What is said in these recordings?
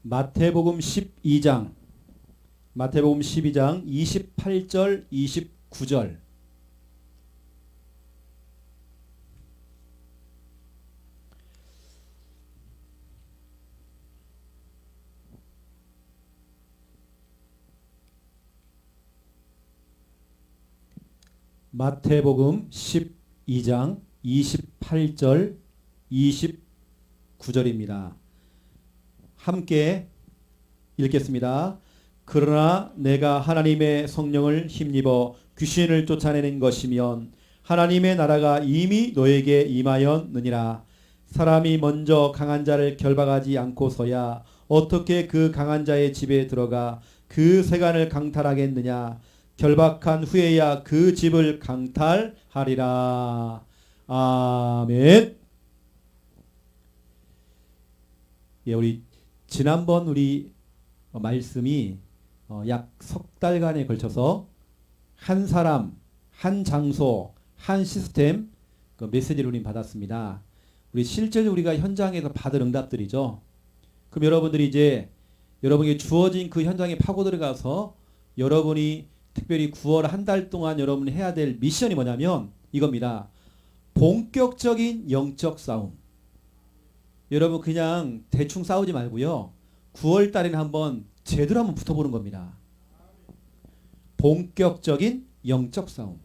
마태복음 12장 28절 29절. 마태복음 12장 28절 29절입니다. 함께 읽겠습니다. 그러나 내가 하나님의 성령을 힘입어 귀신을 쫓아내는 것이면 하나님의 나라가 이미 너에게 임하였느니라. 사람이 먼저 강한 자를 결박하지 않고서야 어떻게 그 강한 자의 집에 들어가 그 세간을 강탈하겠느냐. 결박한 후에야 그 집을 강탈하리라. 아멘. 예, 지난번 우리 말씀이 약 석 달간에 걸쳐서 한 사람, 한 장소, 한 시스템 그 메시지를 우리 받았습니다. 우리 실제로 우리가 현장에서 받은 응답들이죠. 그럼 여러분들이 이제 여러분에게 주어진 그 현장에 파고 들어가서 여러분이 특별히 9월 한 달 동안 여러분이 해야 될 미션이 뭐냐면 이겁니다. 본격적인 영적 싸움. 여러분 그냥 대충 싸우지 말고요. 9월 달에는 한번 제대로 한번 붙어보는 겁니다. 본격적인 영적 싸움.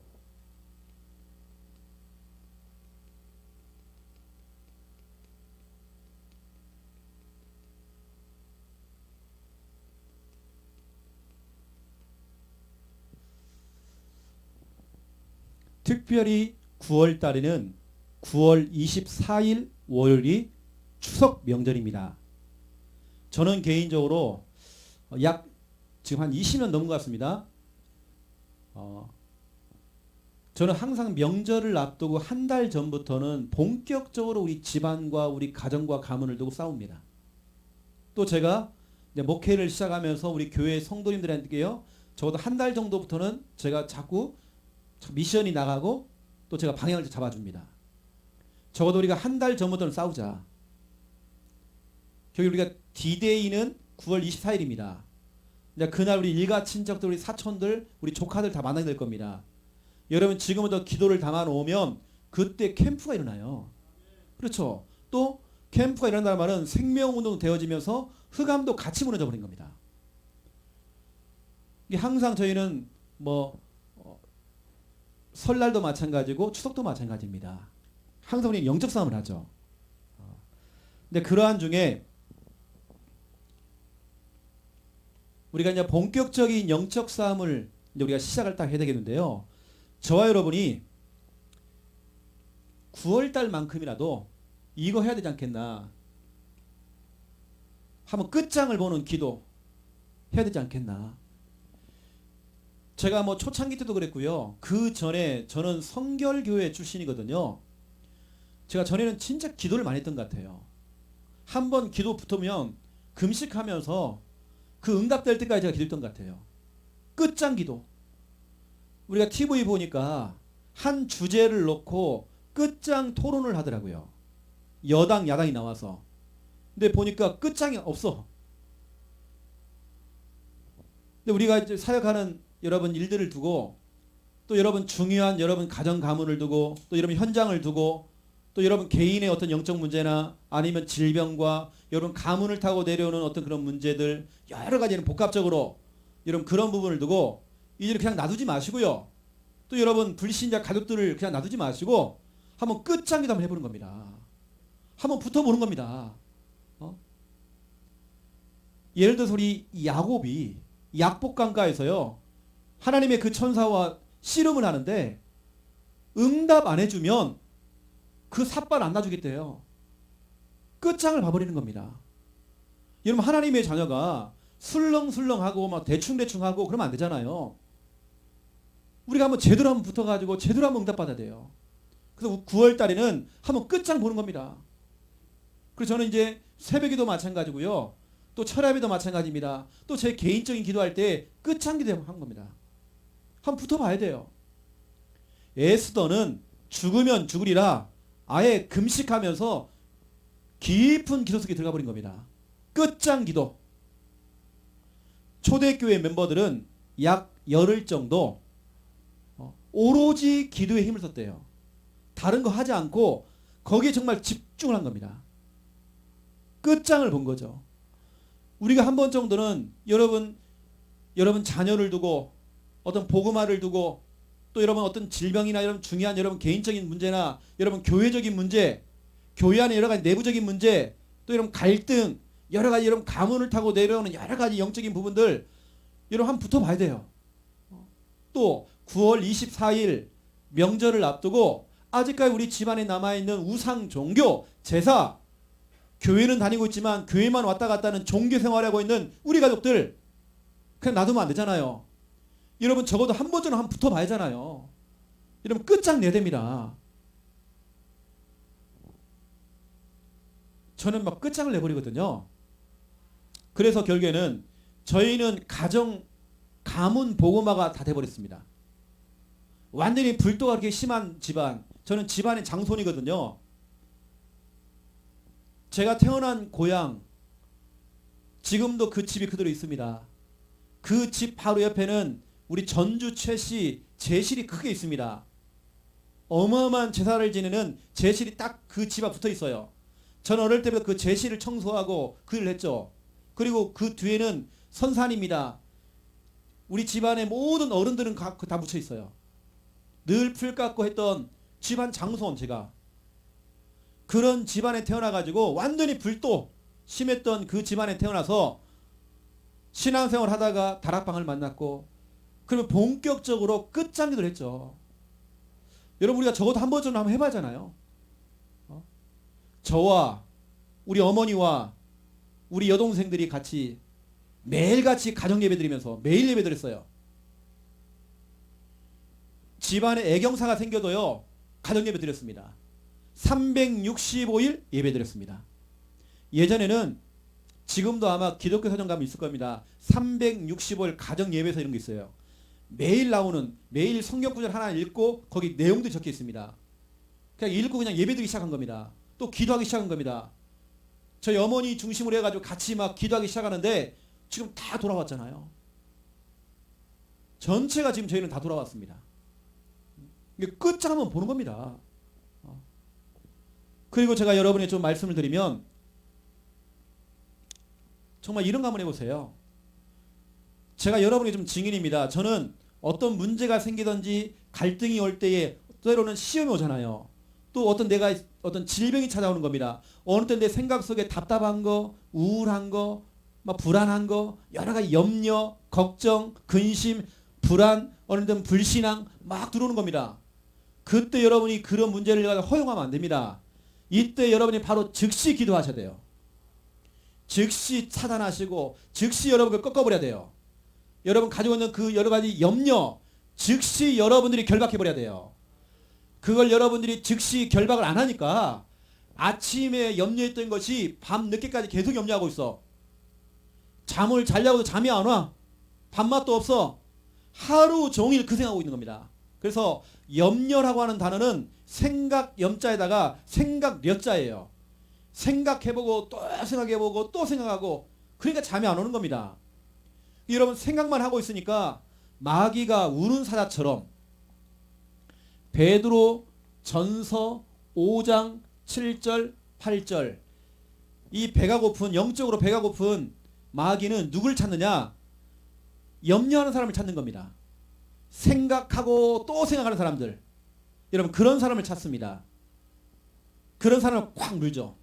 특별히 9월 달에는 9월 24일 월요일이 추석 명절입니다. 저는 개인적으로 약 지금 한 20년 넘은 것 같습니다. 저는 항상 명절을 앞두고 한 달 전부터는 본격적으로 우리 집안과 우리 가정과 가문을 두고 싸웁니다. 또 제가 목회를 시작하면서 우리 교회 성도님들한테요, 적어도 한 달 정도부터는 제가 자꾸 미션이 나가고 또 제가 방향을 잡아줍니다. 적어도 우리가 한 달 전부터는 싸우자. 결국 우리가 D-Day는 9월 24일입니다. 그날 우리 일가 친척들, 우리 사촌들, 우리 조카들 다 만나게 될 겁니다. 여러분 지금부터 기도를 담아 놓으면 그때 캠프가 일어나요. 그렇죠. 또 캠프가 일어난다는 말은 생명운동 되어지면서 흑암도 같이 무너져 버린 겁니다. 이게 항상 저희는 설날도 마찬가지고 추석도 마찬가지입니다. 항상 우리는 영적 싸움을 하죠. 근데 그러한 중에 우리가 이제 본격적인 영적 싸움을 이제 우리가 시작을 딱 해야 되겠는데요. 저와 여러분이 9월 달만큼이라도 이거 해야 되지 않겠나. 한번 끝장을 보는 기도 해야 되지 않겠나. 제가 초창기 때도 그랬고요. 그 전에 저는 성결교회 출신이거든요. 제가 전에는 진짜 기도를 많이 했던 것 같아요. 한번 기도 붙으면 금식하면서 그 응답될 때까지 제가 기도했던 것 같아요. 끝장 기도. 우리가 TV 보니까 한 주제를 놓고 끝장 토론을 하더라고요. 여당 야당이 나와서. 근데 보니까 끝장이 없어. 근데 우리가 이제 사역하는 여러분 일들을 두고 또 여러분 중요한 여러분 가정 가문을 두고 또 여러분 현장을 두고 또 여러분 개인의 어떤 영적 문제나 아니면 질병과 여러분 가문을 타고 내려오는 어떤 그런 문제들 여러 가지는 복합적으로 여러분 그런 부분을 두고 이제는 그냥 놔두지 마시고요. 또 여러분 불신자 가족들을 그냥 놔두지 마시고 한번 끝장기도 한번 해보는 겁니다. 한번 붙어보는 겁니다. 예를 들어서 우리 야곱이 약복강가에서요. 하나님의 그 천사와 씨름을 하는데 응답 안 해주면 그 삿발 안 놔주겠대요. 끝장을 봐버리는 겁니다. 여러분 하나님의 자녀가 술렁술렁하고 막 대충대충하고 그러면 안 되잖아요. 우리가 한번 제대로 한번 붙어가지고 제대로 한번 응답받아야 돼요. 그래서 9월 달에는 한번 끝장 보는 겁니다. 그래서 저는 이제 새벽기도 마찬가지고요. 또 철야비도 마찬가지입니다. 또 제 개인적인 기도할 때 끝장 기도한 겁니다. 한번 붙어봐야 돼요. 에스더는 죽으면 죽으리라 아예 금식하면서 깊은 기도 속에 들어가 버린 겁니다. 끝장 기도. 초대교회 멤버들은 약 열흘 정도 오로지 기도에 힘을 썼대요. 다른 거 하지 않고 거기에 정말 집중을 한 겁니다. 끝장을 본 거죠. 우리가 한 번 정도는 여러분 자녀를 두고 어떤 복음화를 두고 또 여러분 어떤 질병이나 여러분 중요한 여러분 개인적인 문제나 여러분 교회적인 문제, 교회 안에 여러 가지 내부적인 문제, 또 여러분 갈등, 여러 가지 여러분 가문을 타고 내려오는 여러 가지 영적인 부분들 여러분 한번 붙어봐야 돼요. 또 9월 24일 명절을 앞두고 아직까지 우리 집안에 남아있는 우상 종교, 제사, 교회는 다니고 있지만 교회만 왔다 갔다 하는 종교 생활하고 있는 우리 가족들 그냥 놔두면 안 되잖아요. 여러분 적어도 한 번 정도 한번 붙어봐야잖아요. 여러분 끝장내야 됩니다. 저는 막 끝장을 내버리거든요. 그래서 결국에는 저희는 가문 복음화가 다 돼버렸습니다. 완전히 불도가 그렇게 심한 집안. 저는 집안의 장손이거든요. 제가 태어난 고향 지금도 그 집이 그대로 있습니다. 그 집 바로 옆에는 우리 전주 최씨 제실이 크게 있습니다. 어마어마한 제사를 지내는 제실이 딱 그 집 앞 붙어 있어요. 저는 어릴 때부터 그 제실을 청소하고 그 일을 했죠. 그리고 그 뒤에는 선산입니다. 우리 집안의 모든 어른들은 다 묻혀 있어요. 늘 풀 깎고 했던 집안 장손 제가. 그런 집안에 태어나가지고 완전히 불도 심했던 그 집안에 태어나서 신앙생활 하다가 다락방을 만났고 그러면 본격적으로 끝장기도를 했죠. 여러분 우리가 적어도 한 번 정도 한번 해봐잖아요. 저와 우리 어머니와 우리 여동생들이 같이 매일같이 가정예배 드리면서 매일 예배 드렸어요. 집안에 애경사가 생겨도요 가정예배 드렸습니다. 365일 예배 드렸습니다. 예전에는 지금도 아마 기독교 사정 가면 있을 겁니다. 365일 가정예배서 이런 게 있어요. 매일 나오는 매일 성경구절 하나 읽고 거기 내용도 적혀 있습니다. 그냥 읽고 그냥 예배드리기 시작한 겁니다. 또 기도하기 시작한 겁니다. 저희 어머니 중심으로 해가지고 같이 막 기도하기 시작하는데 지금 다 돌아왔잖아요. 전체가 지금 저희는 다 돌아왔습니다. 이게 끝장 한번 보는 겁니다. 그리고 제가 여러분에게 좀 말씀을 드리면 정말 이런 거 한번 해보세요. 제가 여러분에게 좀 증인입니다. 저는 어떤 문제가 생기든지 갈등이 올 때에 때로는 시험이 오잖아요. 또 어떤 질병이 찾아오는 겁니다. 어느 때 내 생각 속에 답답한 거, 우울한 거, 막 불안한 거, 여러 가지 염려, 걱정, 근심, 불안, 어느 때는 불신앙 막 들어오는 겁니다. 그때 여러분이 그런 문제를 허용하면 안 됩니다. 이때 여러분이 바로 즉시 기도하셔야 돼요. 즉시 차단하시고 즉시 여러분을 꺾어버려야 돼요. 여러분 가지고 있는 그 여러 가지 염려 즉시 여러분들이 결박해버려야 돼요. 그걸 여러분들이 즉시 결박을 안 하니까 아침에 염려했던 것이 밤 늦게까지 계속 염려하고 있어. 잠을 자려고 해도 잠이 안 와. 밥맛도 없어. 하루 종일 그 생각하고 있는 겁니다. 그래서 염려라고 하는 단어는 생각 염자에다가 생각 려자예요. 생각해보고 또 생각해보고 또 생각하고 그러니까 잠이 안 오는 겁니다. 여러분 생각만 하고 있으니까 마귀가 우는 사자처럼 베드로 전서 5장 7절 8절 이 배가 고픈 영적으로 배가 고픈 마귀는 누굴 찾느냐? 염려하는 사람을 찾는 겁니다. 생각하고 또 생각하는 사람들. 여러분 그런 사람을 찾습니다. 그런 사람을 꽉 물죠.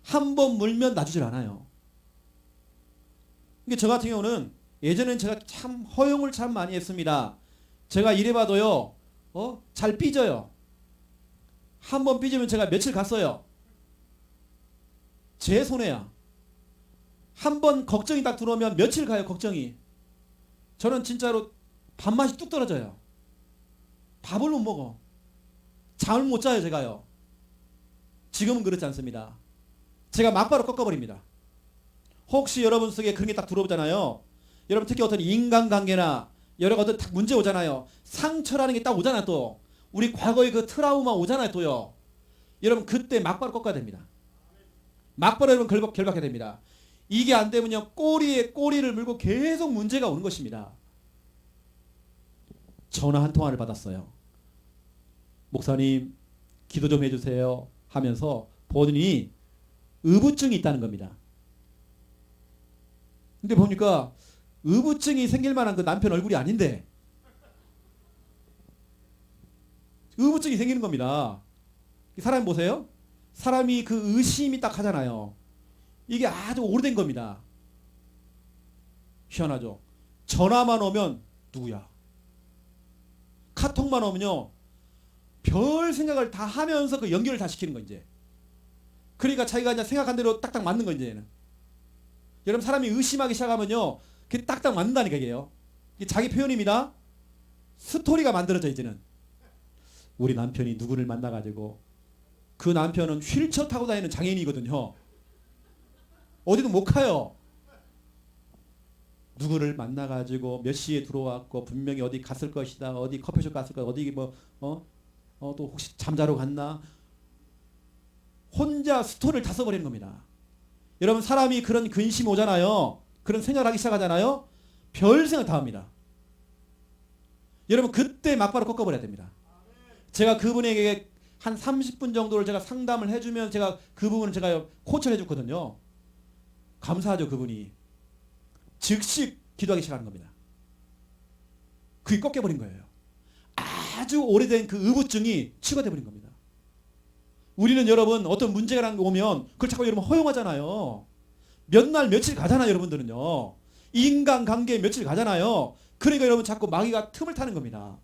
한 번 물면 놔주질 않아요. 저 같은 경우는 예전엔 제가 참 허용을 참 많이 했습니다. 제가 이래봐도요 잘 삐져요. 한 번 삐지면 제가 며칠 갔어요. 제 손해야. 한 번 걱정이 딱 들어오면 며칠 가요. 걱정이. 저는 진짜로 밥맛이 뚝 떨어져요. 밥을 못 먹어. 잠을 못 자요 제가요. 지금은 그렇지 않습니다. 제가 막바로 꺾어버립니다. 혹시 여러분 속에 그런 게 딱 들어오잖아요. 여러분 특히 어떤 인간관계나 여러 가지 딱 문제 오잖아요. 상처라는 게 딱 오잖아요. 또 우리 과거의 그 트라우마 오잖아요. 또요. 여러분 그때 막바로 꺾어야 됩니다. 막바로 여러분 결박해야 됩니다. 이게 안 되면요 꼬리에 꼬리를 물고 계속 문제가 오는 것입니다. 전화 한 통화를 받았어요. 목사님 기도 좀 해주세요 하면서 본인이 의부증이 있다는 겁니다. 근데 보니까 의부증이 생길 만한 그 남편 얼굴이 아닌데 의부증이 생기는 겁니다. 사람 보세요. 사람이 그 의심이 딱 하잖아요. 이게 아주 오래된 겁니다. 희한하죠. 전화만 오면 누구야? 카톡만 오면요 별 생각을 다 하면서 그 연결을 다 시키는 거 이제. 그러니까 자기가 그냥 생각한 대로 딱딱 맞는 거 이제는. 여러분 사람이 의심하기 시작하면요 그게 딱딱 맞는다니까 이게요. 이게 자기 표현입니다. 스토리가 만들어져 이제는. 우리 남편이 누구를 만나가지고 그 남편은 휠체어 타고 다니는 장애인이거든요. 어디도 못 가요. 누구를 만나가지고 몇 시에 들어왔고 분명히 어디 갔을 것이다. 어디 커피숍 갔을 거다. 어디 또 혹시 잠자러 갔나. 혼자 스토리를 다 써버리는 겁니다. 여러분 사람이 그런 근심이 오잖아요. 그런 생각을 하기 시작하잖아요. 별 생각 다 합니다. 여러분 그때 막바로 꺾어버려야 됩니다. 제가 그분에게 한 30분 정도를 제가 상담을 해주면 제가 그 부분을 제가 코치를 해줬거든요. 감사하죠. 그분이 즉시 기도하기 시작하는 겁니다. 그게 꺾여버린 거예요. 아주 오래된 그 의부증이 치유가 돼버린 겁니다. 우리는 여러분 어떤 문제가 오면 그걸 자꾸 여러분 허용하잖아요. 몇 날 며칠 가잖아요. 여러분들은요. 인간관계에 며칠 가잖아요. 그러니까 여러분 자꾸 마귀가 틈을 타는 겁니다.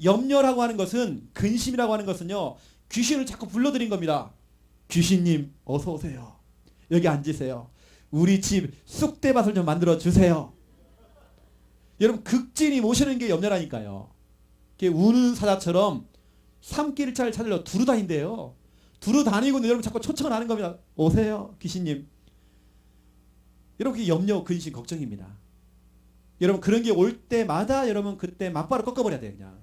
염려라고 하는 것은 근심이라고 하는 것은요. 귀신을 자꾸 불러들인 겁니다. 귀신님 어서 오세요. 여기 앉으세요. 우리 집 쑥대밭을 좀 만들어 주세요. 여러분 극진이 모시는 게 염려라니까요. 우는 사자처럼 산길을 찾으려 두루 다닌대요. 두루 다니고 여러분 자꾸 초청을 하는 겁니다. 오세요 귀신님. 여러분 그게 염려 근심 걱정입니다. 여러분 그런 게 올 때마다 여러분 그때 맞바로 꺾어버려야 돼요. 그냥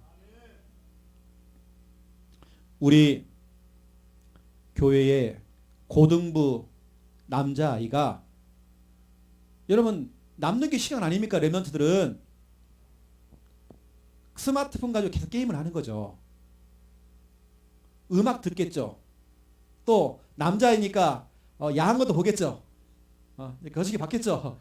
우리 교회의 고등부 남자아이가 여러분 남는 게 시간 아닙니까? 랩런트들은 스마트폰 가지고 계속 게임을 하는 거죠. 음악 듣겠죠. 또 남자이니까 야한 것도 보겠죠. 거시기 받겠죠.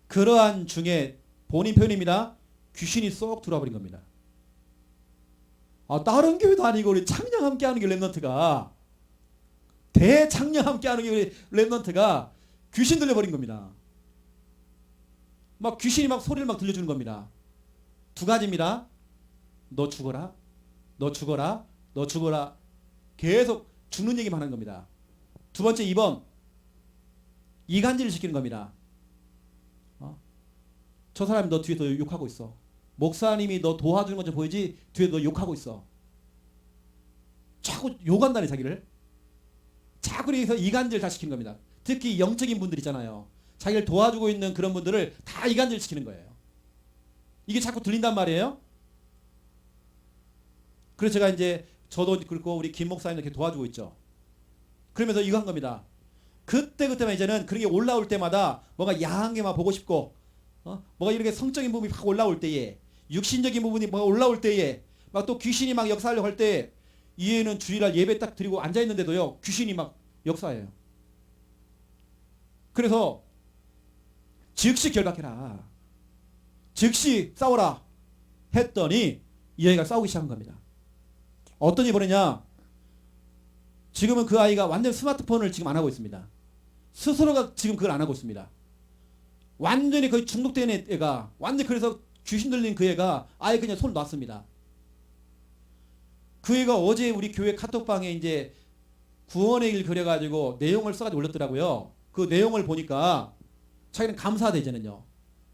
그러한 중에 본인 표현입니다. 귀신이 쏙 들어와 버린 겁니다. 다른 교회도 아니고 우리 창녕 함께 하는 게 랩런트가 대창녕 함께 하는 게 우리 랩런트가 귀신 들려버린 겁니다. 막 귀신이 막 소리를 막 들려주는 겁니다. 두 가지입니다. 너 죽어라. 너 죽어라. 너 죽어라. 계속 죽는 얘기만 하는 겁니다. 두 번째 2번 이간질을 시키는 겁니다. 저 사람이 너 뒤에서 욕하고 있어. 목사님이 너 도와주는 것 좀 보이지 뒤에 너 욕하고 있어. 자꾸 욕한다니 자기를. 자꾸 그래서 이간질 다 시키는 겁니다. 특히 영적인 분들 있잖아요. 자기를 도와주고 있는 그런 분들을 다 이간질 시키는 거예요. 이게 자꾸 들린단 말이에요. 그래서 제가 이제 저도 그렇고 우리 김 목사님 이렇게 도와주고 있죠. 그러면서 이거 한 겁니다. 그때만 이제는 그런 게 올라올 때마다 뭔가 야한 게만 보고 싶고 뭐가 이렇게 성적인 부분이 확 올라올 때에 육신적인 부분이 막 올라올 때에 막 또 귀신이 막 역사하려고 할 때 이해는 주일날 예배 딱 드리고 앉아있는데도요 귀신이 막 역사해요. 그래서 즉시 결박해라. 즉시 싸워라 했더니 이 아이가 싸우기 시작한 겁니다. 어떤 일이 벌어냐. 지금은 그 아이가 완전 스마트폰을 지금 안 하고 있습니다. 스스로가 지금 그걸 안 하고 있습니다. 완전히 거의 중독된 애가 완전히 그래서 귀신 들린 그 애가 아예 그냥 손을 놨습니다. 그 애가 어제 우리 교회 카톡방에 이제 구원의 길 그려가지고 내용을 써가지고 올렸더라고요. 그 내용을 보니까 자기는 감사하대. 이제는요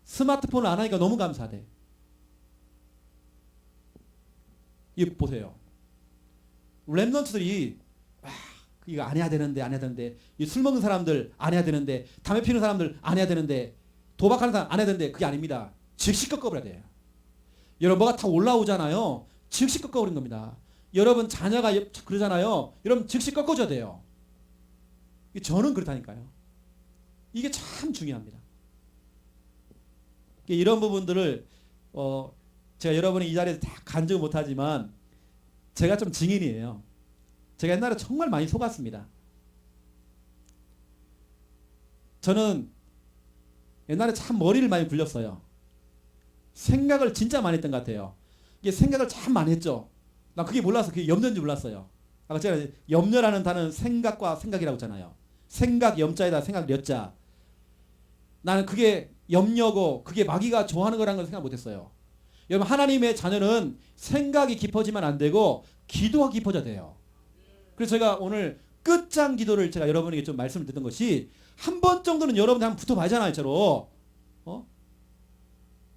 스마트폰을 안 하니까 너무 감사하대. 이거 보세요. 랩런트들이 이거 안 해야 되는데 술 먹는 사람들 안 해야 되는데 담배 피우는 사람들 안 해야 되는데 도박하는 사람 안 해야 되는데 그게 아닙니다. 즉시 꺾어버려야 돼요. 여러분 뭐가 다 올라오잖아요. 즉시 꺾어버린 겁니다. 여러분 자녀가 그러잖아요. 여러분 즉시 꺾어줘야 돼요. 저는 그렇다니까요. 이게 참 중요합니다. 이런 부분들을 제가 여러분이 이 자리에서 다 간증 못하지만 제가 좀 증인이에요. 제가 옛날에 정말 많이 속았습니다. 저는 옛날에 참 머리를 많이 굴렸어요. 생각을 진짜 많이 했던 것 같아요. 이게 생각을 참 많이 했죠. 난 그게 몰라서 그게 염려인지 몰랐어요. 아까 제가 염려라는 단어는 생각과 생각이라고 했잖아요. 생각 염자에다 생각 려자. 나는 그게 염려고 그게 마귀가 좋아하는 거라는 걸 생각 못했어요. 여러분 하나님의 자녀는 생각이 깊어지면 안 되고 기도가 깊어져야 돼요. 그래서 제가 오늘 끝장 기도를 제가 여러분에게 좀 말씀을 드렸던 것이 한 번 정도는 여러분들 한번 붙어봐야잖아요. 저로.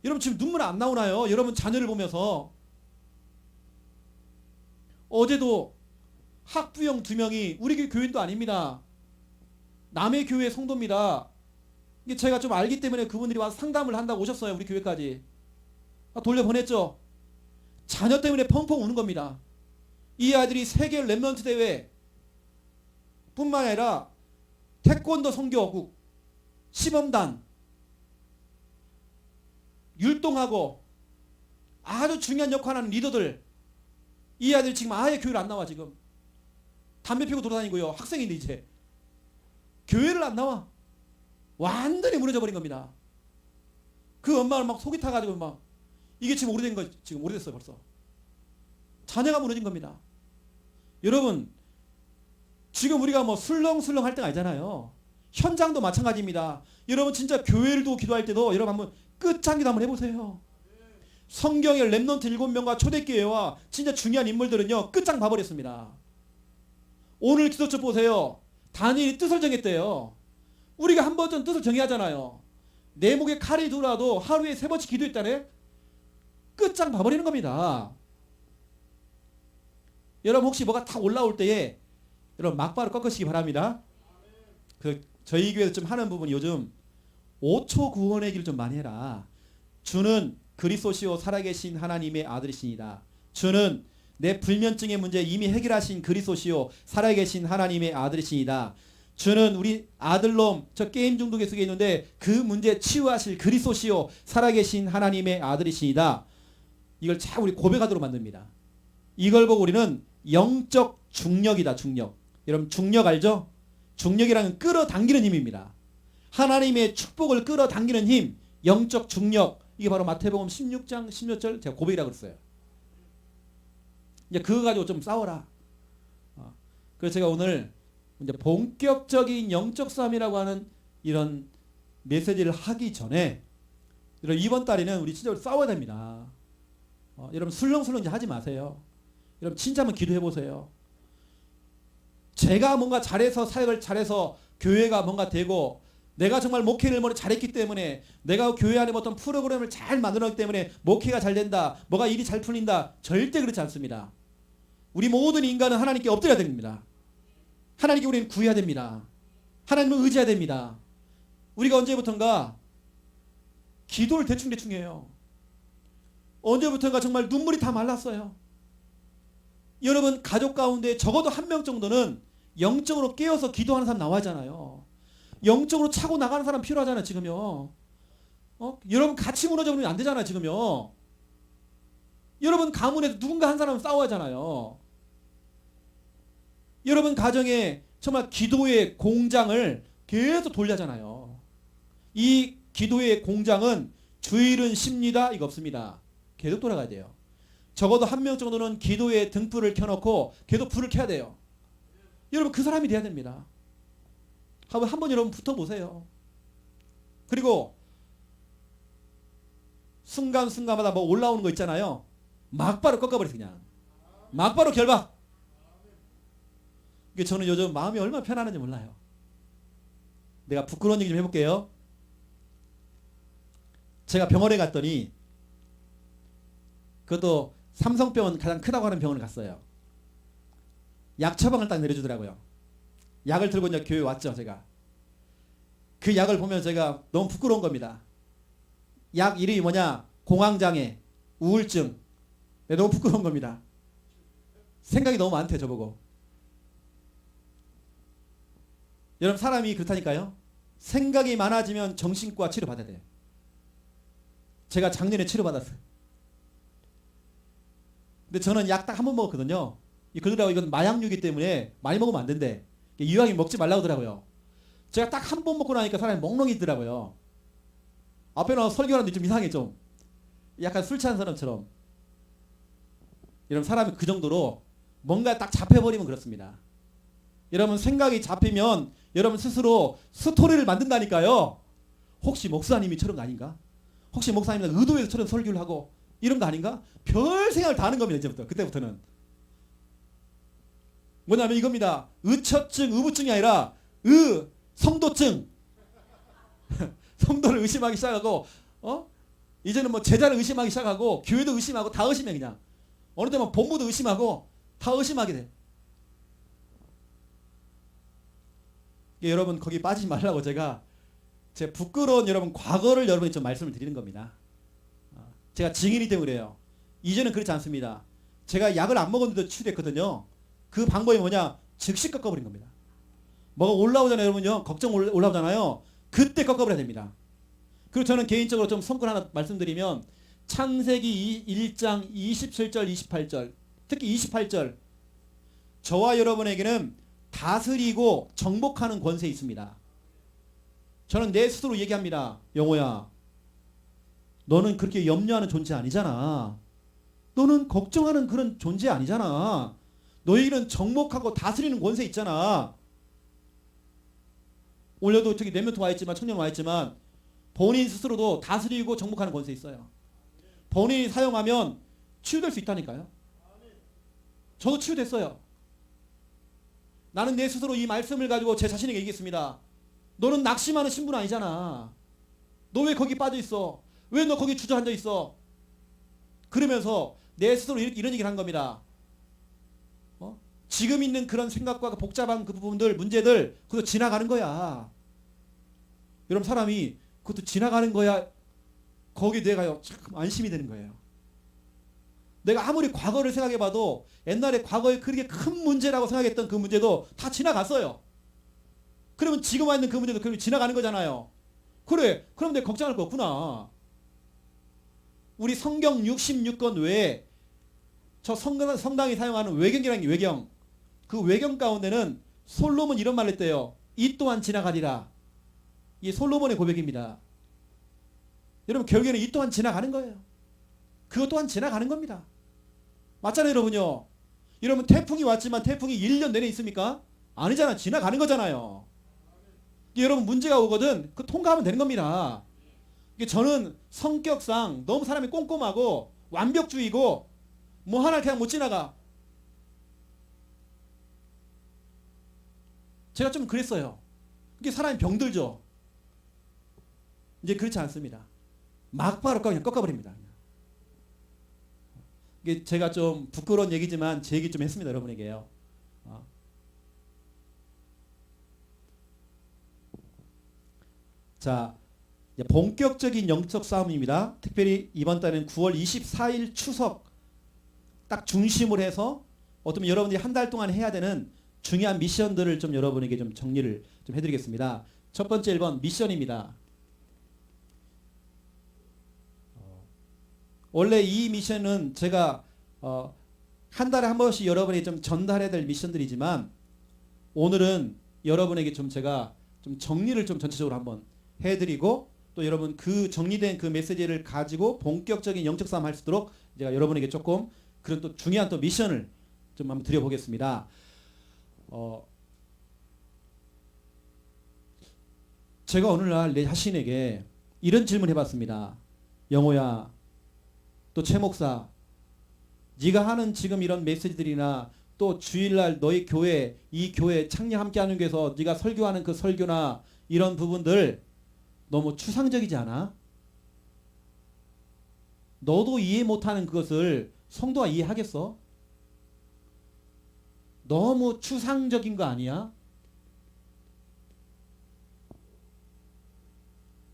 여러분 지금 눈물 안 나오나요? 여러분 자녀를 보면서. 어제도 학부형 2명이 우리 교인도 아닙니다. 남의 교회 성도입니다. 이게 제가 좀 알기 때문에 그분들이 와서 상담을 한다고 오셨어요. 우리 교회까지. 돌려보냈죠. 자녀 때문에 펑펑 우는 겁니다. 이 아들이 세계 랩런트 대회 뿐만 아니라 태권도 선교국 시범단 율동하고 아주 중요한 역할을 하는 리더들, 이 아들 지금 아예 교회를 안 나와. 지금 담배 피우고 돌아다니고요. 학생인데 이제 교회를 안 나와. 완전히 무너져 버린 겁니다. 그 엄마를 막 속이 타가지고 막 이게 지금 오래된 거, 지금 오래됐어요. 벌써 자녀가 무너진 겁니다. 여러분 지금 우리가 뭐 술렁술렁 할 때가 아니잖아요. 현장도 마찬가지입니다. 여러분 진짜 교회를 두고 기도할 때도 여러분 한번 끝장기도 한번 해보세요. 성경의 렘넌트 7명과 초대교회와 진짜 중요한 인물들은요 끝장 봐버렸습니다. 오늘 기도책 보세요. 다니엘이 뜻을 정했대요. 우리가 한 번쯤 뜻을 정해야 하잖아요. 내 목에 칼이 들어와도 하루에 3번씩 기도했다네. 끝장 봐버리는 겁니다. 여러분 혹시 뭐가 다 올라올 때에 여러분 막바로 꺾으시기 바랍니다. 저희 교회에서 좀 하는 부분이 요즘 5초 구원의 길을 좀 많이 해라. 주는 그리스도시요 살아계신 하나님의 아들이시니다. 주는 내 불면증의 문제 이미 해결하신 그리스도시요 살아계신 하나님의 아들이시니다. 주는 우리 아들놈 저 게임 중독에 속에 있는데 그 문제 치유하실 그리스도시요 살아계신 하나님의 아들이시니다. 이걸 참 우리 고백하도록 만듭니다. 이걸 보고 우리는 영적 중력이다. 중력. 여러분 중력 알죠? 중력이라는 끌어당기는 힘입니다. 하나님의 축복을 끌어당기는 힘, 영적 중력. 이게 바로 마태복음 16장 16절 제가 고백이라고 그랬어요. 이제 그거 가지고 좀 싸워라. 그래서 제가 오늘 이제 본격적인 영적 싸움이라고 하는 이런 메시지를 하기 전에 이번 달에는 우리 진짜 싸워야 됩니다. 여러분 술렁술렁 하지 마세요. 여러분 진짜 한번 기도해 보세요. 제가 뭔가 잘해서 사역을 잘해서 교회가 뭔가 되고 내가 정말 목회를 잘했기 때문에 내가 교회 안에 어떤 프로그램을 잘 만들었기 때문에 목회가 잘 된다. 뭐가 일이 잘 풀린다. 절대 그렇지 않습니다. 우리 모든 인간은 하나님께 엎드려야 됩니다. 하나님께 우리는 구해야 됩니다. 하나님을 의지해야 됩니다. 우리가 언제부턴가 기도를 대충 해요. 언제부턴가 정말 눈물이 다 말랐어요. 여러분 가족 가운데 적어도 한 명 정도는 영적으로 깨어서 기도하는 사람 나와잖아요. 영적으로 차고 나가는 사람 필요하잖아요. 지금요. 여러분 같이 무너져 버리면 안 되잖아요. 지금요. 여러분 가문에서 누군가 한 사람은 싸워야 하잖아요. 여러분 가정에 정말 기도의 공장을 계속 돌려잖아요. 이 기도의 공장은 주일은 쉽니다. 이거 없습니다. 계속 돌아가야 돼요. 적어도 한 명 정도는 기도의 등불을 켜놓고 계속 불을 켜야 돼요. 여러분 그 사람이 돼야 됩니다. 한번 여러분 붙어보세요. 그리고 순간순간마다 뭐 올라오는 거 있잖아요. 막바로 꺾어버리세요. 그냥 막바로 결박. 이게 저는 요즘 마음이 얼마나 편안한지 몰라요. 내가 부끄러운 얘기 좀 해볼게요. 제가 병원에 갔더니 그것도 삼성병원 가장 크다고 하는 병원을 갔어요. 약 처방을 딱 내려주더라고요. 약을 들고 이제 교회 왔죠. 제가 그 약을 보면 제가 너무 부끄러운 겁니다. 약 이름이 뭐냐? 공황장애, 우울증. 네, 너무 부끄러운 겁니다. 생각이 너무 많대요. 저보고. 여러분 사람이 그렇다니까요. 생각이 많아지면 정신과 치료받아야 돼요. 제가 작년에 치료받았어요. 근데 저는 약 딱 한 번 먹었거든요. 그러더라고 이건 마약류이기 때문에 많이 먹으면 안 된대. 이왕이면 먹지 말라고 하더라고요. 제가 딱 한 번 먹고 나니까 사람이 멍멍이더라고요. 앞에 나와서 설교하는데 좀 이상해 좀. 약간 술 취한 사람처럼. 여러분 사람이 그 정도로 뭔가 딱 잡혀버리면 그렇습니다. 여러분 생각이 잡히면 여러분 스스로 스토리를 만든다니까요. 혹시 목사님이 저런 거 아닌가? 혹시 목사님이 의도해서 저런 설교를 하고 이런 거 아닌가? 별 생각을 다 하는 겁니다. 이제부터. 그때부터는. 뭐냐면 이겁니다. 의처증, 의부증이 아니라 성도증. 성도를 의심하기 시작하고 이제는 뭐 제자를 의심하기 시작하고 교회도 의심하고 다 의심해 그냥. 어느 때만 본부도 의심하고 다 의심하게 돼. 여러분 거기 빠지지 말라고 제가 제 부끄러운 여러분 과거를 여러분이 좀 말씀을 드리는 겁니다. 제가 증인이 때문에 그래요. 이제는 그렇지 않습니다. 제가 약을 안 먹었는데도 치유됐거든요. 그 방법이 뭐냐? 즉시 꺾어버린 겁니다. 뭐가 올라오잖아요 여러분요. 걱정 올라오잖아요. 그때 꺾어버려야 됩니다. 그리고 저는 개인적으로 좀 성근 하나 말씀드리면 창세기 1장 27절 28절 특히 28절 저와 여러분에게는 다스리고 정복하는 권세 있습니다. 저는 내 스스로 얘기합니다. 영호야 너는 그렇게 염려하는 존재 아니잖아. 너는 걱정하는 그런 존재 아니잖아. 너에게는 정복하고 다스리는 권세 있잖아. 올려도 저기 몇 명 와 있지만 청년 와 있지만 본인 스스로도 다스리고 정복하는 권세 있어요. 본인이 사용하면 치유될 수 있다니까요. 저도 치유됐어요. 나는 내 스스로 이 말씀을 가지고 제 자신에게 얘기했습니다. 너는 낙심하는 신분 아니잖아. 너 왜 거기 빠져 있어? 왜 너 거기 주저앉아 있어? 그러면서 내 스스로 이런 얘기를 한 겁니다. 지금 있는 그런 생각과 복잡한 그 부분들, 문제들 그것도 지나가는 거야. 여러분 사람이 그것도 지나가는 거야. 거기에 내가요 참 안심이 되는 거예요. 내가 아무리 과거를 생각해봐도 옛날에 과거에 그렇게 큰 문제라고 생각했던 그 문제도 다 지나갔어요. 그러면 지금 와 있는 그 문제도 그럼 지나가는 거잖아요. 그래 그럼 내가 걱정할 거 없구나. 우리 성경 66권 외에 저 성당이 사용하는 외경이라는 게 외경. 그 외경 가운데는 솔로몬 이런 말을 했대요. 이 또한 지나가리라. 이게 솔로몬의 고백입니다. 여러분 결국에는 이 또한 지나가는 거예요. 그것 또한 지나가는 겁니다. 맞잖아요 여러분요. 여러분 태풍이 왔지만 태풍이 1년 내내 있습니까? 아니잖아. 지나가는 거잖아요. 여러분 문제가 오거든 그 통과하면 되는 겁니다. 저는 성격상 너무 사람이 꼼꼼하고 완벽주의고 뭐 하나 그냥 못 지나가. 제가 좀 그랬어요. 이게 사람이 병들죠. 이제 그렇지 않습니다. 막바로 그냥 꺾어버립니다. 이게 제가 좀 부끄러운 얘기지만 제 얘기 좀 했습니다. 여러분에게요. 자, 본격적인 영적 싸움입니다. 특별히 이번 달은 9월 24일 추석 딱 중심으로 해서 어쩌면 여러분들이 한 달 동안 해야 되는 중요한 미션들을 좀 여러분에게 좀 정리를 좀 해드리겠습니다. 첫 번째 1번 미션입니다. 원래 이 미션은 제가 한 달에 한 번씩 여러분에게 좀 전달해야 될 미션들이지만 오늘은 여러분에게 좀 제가 좀 정리를 좀 전체적으로 한번 해드리고 또 여러분 그 정리된 그 메시지를 가지고 본격적인 영적 싸움 할 수 있도록 제가 여러분에게 조금 그런 또 중요한 또 미션을 좀 한번 드려보겠습니다. 제가 오늘날 내 자신에게 이런 질문 해봤습니다. 영호야, 또 최 목사, 네가 하는 지금 이런 메시지들이나 또 주일날 너희 교회, 이 교회 창녀 함께하는 교회에서 네가 설교하는 그 설교나 이런 부분들 너무 추상적이지 않아? 너도 이해 못하는 그것을 성도가 이해하겠어? 너무 추상적인 거 아니야?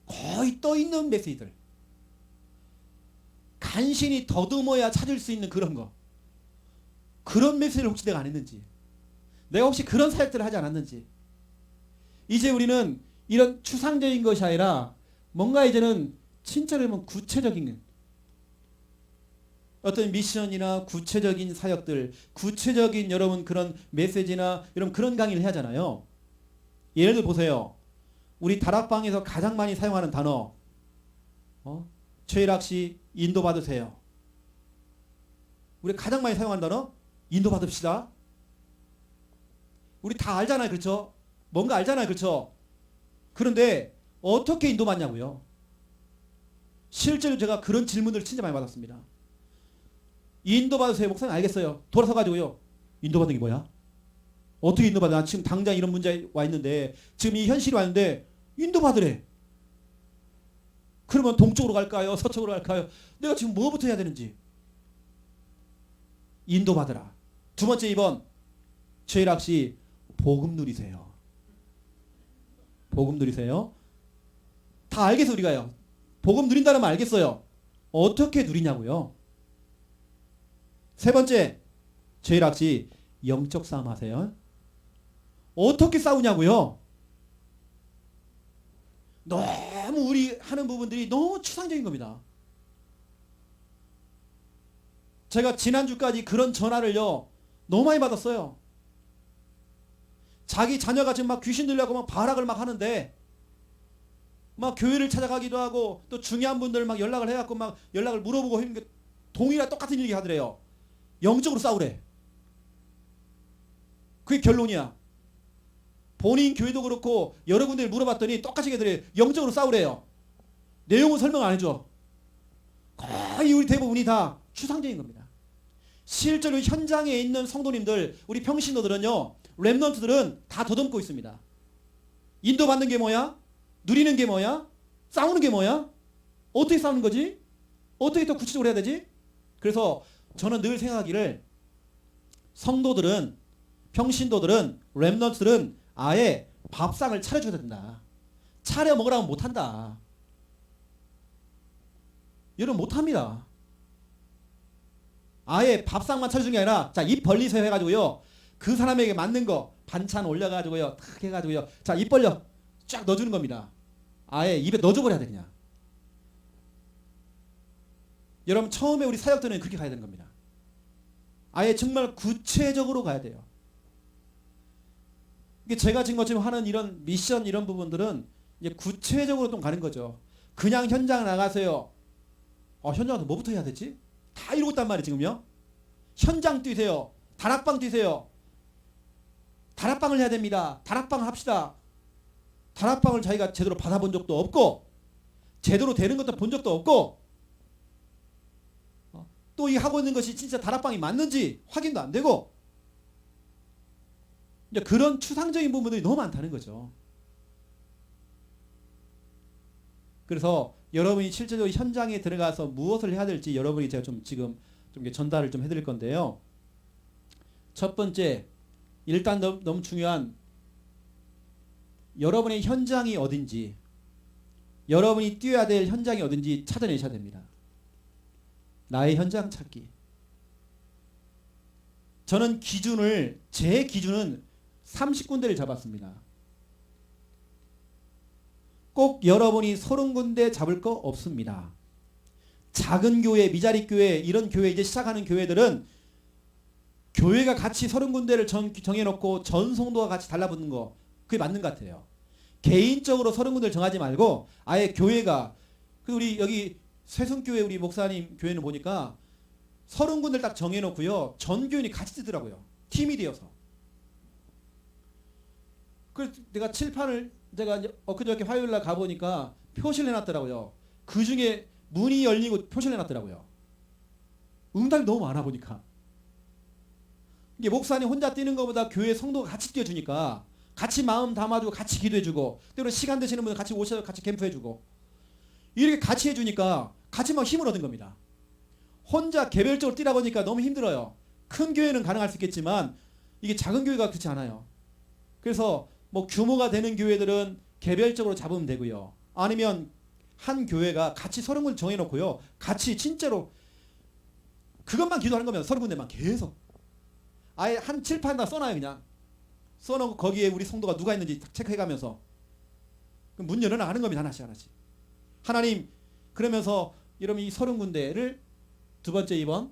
거의 떠있는 메시지들. 간신히 더듬어야 찾을 수 있는 그런 거. 그런 메시지를 혹시 내가 안 했는지. 내가 혹시 그런 사역들을 하지 않았는지. 이제 우리는 이런 추상적인 것이 아니라 뭔가 이제는 진짜로 구체적인 어떤 미션이나 구체적인 사역들, 구체적인 여러분 그런 메시지나 여러분 그런 강의를 해야 하잖아요. 예를 들어 보세요. 우리 다락방에서 가장 많이 사용하는 단어, 최일학 씨 인도 받으세요. 우리 가장 많이 사용하는 단어 인도 받읍시다. 우리 다 알잖아요, 그렇죠? 뭔가 알잖아요, 그렇죠? 그런데 어떻게 인도 받냐고요? 실제로 제가 그런 질문을 진짜 많이 받았습니다. 인도 받으세요, 목사님. 알겠어요. 돌아서 가지고요. 인도 받는 게 뭐야? 어떻게 인도 받아? 지금 당장 이런 문제 와 있는데, 지금 이 현실이 왔는데 인도 받으래. 그러면 동쪽으로 갈까요? 서쪽으로 갈까요? 내가 지금 뭐부터 해야 되는지. 인도 받으라. 두 번째 2번 최일학 씨 복음 누리세요. 복음 누리세요. 다 알겠어 우리가요. 복음 누린다는 말 알겠어요. 어떻게 누리냐고요. 세 번째 최일학 씨 영적 싸움 하세요. 어떻게 싸우냐고요. 너무 우리 하는 부분들이 너무 추상적인 겁니다. 제가 지난주까지 그런 전화를요 너무 많이 받았어요. 자기 자녀가 지금 막 귀신 들려고 막 발악을 막 하는데 막 교회를 찾아가기도 하고 또 중요한 분들 막 연락을 해갖고 막 연락을 물어보고 했는 게 동일한 똑같은 얘기 하더래요. 영적으로 싸우래. 그게 결론이야. 본인 교회도 그렇고 여러 군데를 물어봤더니 똑같이 걔들이 영적으로 싸우래요. 내용은 설명 안 해줘. 거의 우리 대부분이 다 추상적인 겁니다. 실제로 현장에 있는 성도님들, 우리 평신도들은요, 렘넌트들은 다 더듬고 있습니다. 인도받는 게 뭐야? 누리는 게 뭐야? 싸우는 게 뭐야? 어떻게 싸우는 거지? 어떻게 더 구체적으로 해야 되지? 그래서 저는 늘 생각하기를 성도들은, 평신도들은, 렘넌트들은 아예 밥상을 차려줘야 된다. 차려 먹으라면 못한다. 여러분 못합니다. 아예 밥상만 차려준 게 아니라 자, 입 벌리세요 해가지고요. 그 사람에게 맞는 거 반찬 올려가지고요. 탁 해가지고요. 자, 입 벌려. 쫙 넣어주는 겁니다. 아예 입에 넣어줘버려야 돼 그냥. 여러분 처음에 우리 사역들은 그렇게 가야 되는 겁니다. 아예 정말 구체적으로 가야 돼요. 이게 제가 지금 하는 이런 미션 이런 부분들은 이제 구체적으로 좀 가는 거죠. 그냥 현장 나가세요. 현장에서 뭐부터 해야 되지? 다 이러고 있단 말이에요 지금요. 현장 뛰세요. 다락방 뛰세요. 다락방을 해야 됩니다. 다락방을 합시다. 다락방을 자기가 제대로 받아본 적도 없고 제대로 되는 것도 본 적도 없고 또 이 하고 있는 것이 진짜 다락방이 맞는지 확인도 안 되고 이제 그런 추상적인 부분들이 너무 많다는 거죠. 그래서 여러분이 실제로 현장에 들어가서 무엇을 해야 될지 여러분이 제가 지금 전달을 좀 해드릴 건데요. 첫 번째, 일단 너무 중요한 여러분의 현장이 어딘지, 여러분이 뛰어야 될 현장이 어딘지 찾아내셔야 됩니다. 나의 현장 찾기. 저는 제 기준은 30군데를 잡았습니다. 꼭 여러분이 30군데 잡을 거 없습니다. 작은 교회, 미자립 교회, 이런 교회 이제 시작하는 교회들은 교회가 같이 30군데를 정해놓고 전 성도가 같이 달라붙는 거 그게 맞는 것 같아요. 개인적으로 30군데를 정하지 말고 아예 교회가 우리 여기 세순교회 우리 목사님 교회는 보니까 30군데를 딱 정해놓고요. 전 교인이 같이 뜨더라고요. 팀이 되어서. 그래서 내가 칠판을 제가 엊그저께 화요일날 가보니까 표시를 해놨더라고요. 그 중에 문이 열리고 표시를 해놨더라고요. 응답이 너무 많아 보니까. 이게 목사님 혼자 뛰는 것보다 교회 성도가 같이 뛰어주니까 같이 마음 담아주고 같이 기도해주고 때로 시간 되시는 분들 같이 오셔서 같이 캠프해주고 이렇게 같이 해주니까 같이 막 힘을 얻은 겁니다. 혼자 개별적으로 뛰다 보니까 너무 힘들어요. 큰 교회는 가능할 수 있겠지만 이게 작은 교회가 그렇지 않아요. 그래서 뭐 규모가 되는 교회들은 개별적으로 잡으면 되고요. 아니면 한 교회가 같이 30군데 정해놓고요. 같이 진짜로 그것만 기도하는 거면 30군데만 계속 아예 한 칠판에다 써놔요 그냥. 써놓고 거기에 우리 성도가 누가 있는지 체크해가면서 문 열어나가는 겁니다. 하나씩 하나씩. 하나님 그러면서 여러분 이 30군데를 두 번째 2번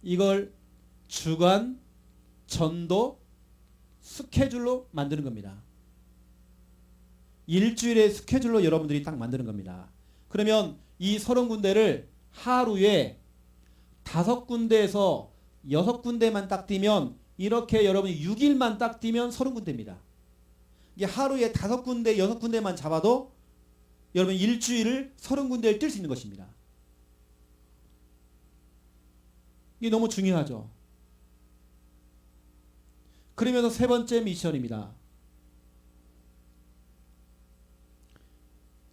이걸 주간 전도 스케줄로 만드는 겁니다. 일주일의 스케줄로 여러분들이 딱 만드는 겁니다. 그러면 이 30군데를 하루에 5군데에서 6군데만 딱 뛰면 이렇게 여러분이 6일만 딱 뛰면 30군데입니다. 이게 하루에 5군데 6군데만 잡아도 여러분 일주일을 30군데를 뛸 수 있는 것입니다. 이게 너무 중요하죠. 그러면서 세 번째 미션입니다.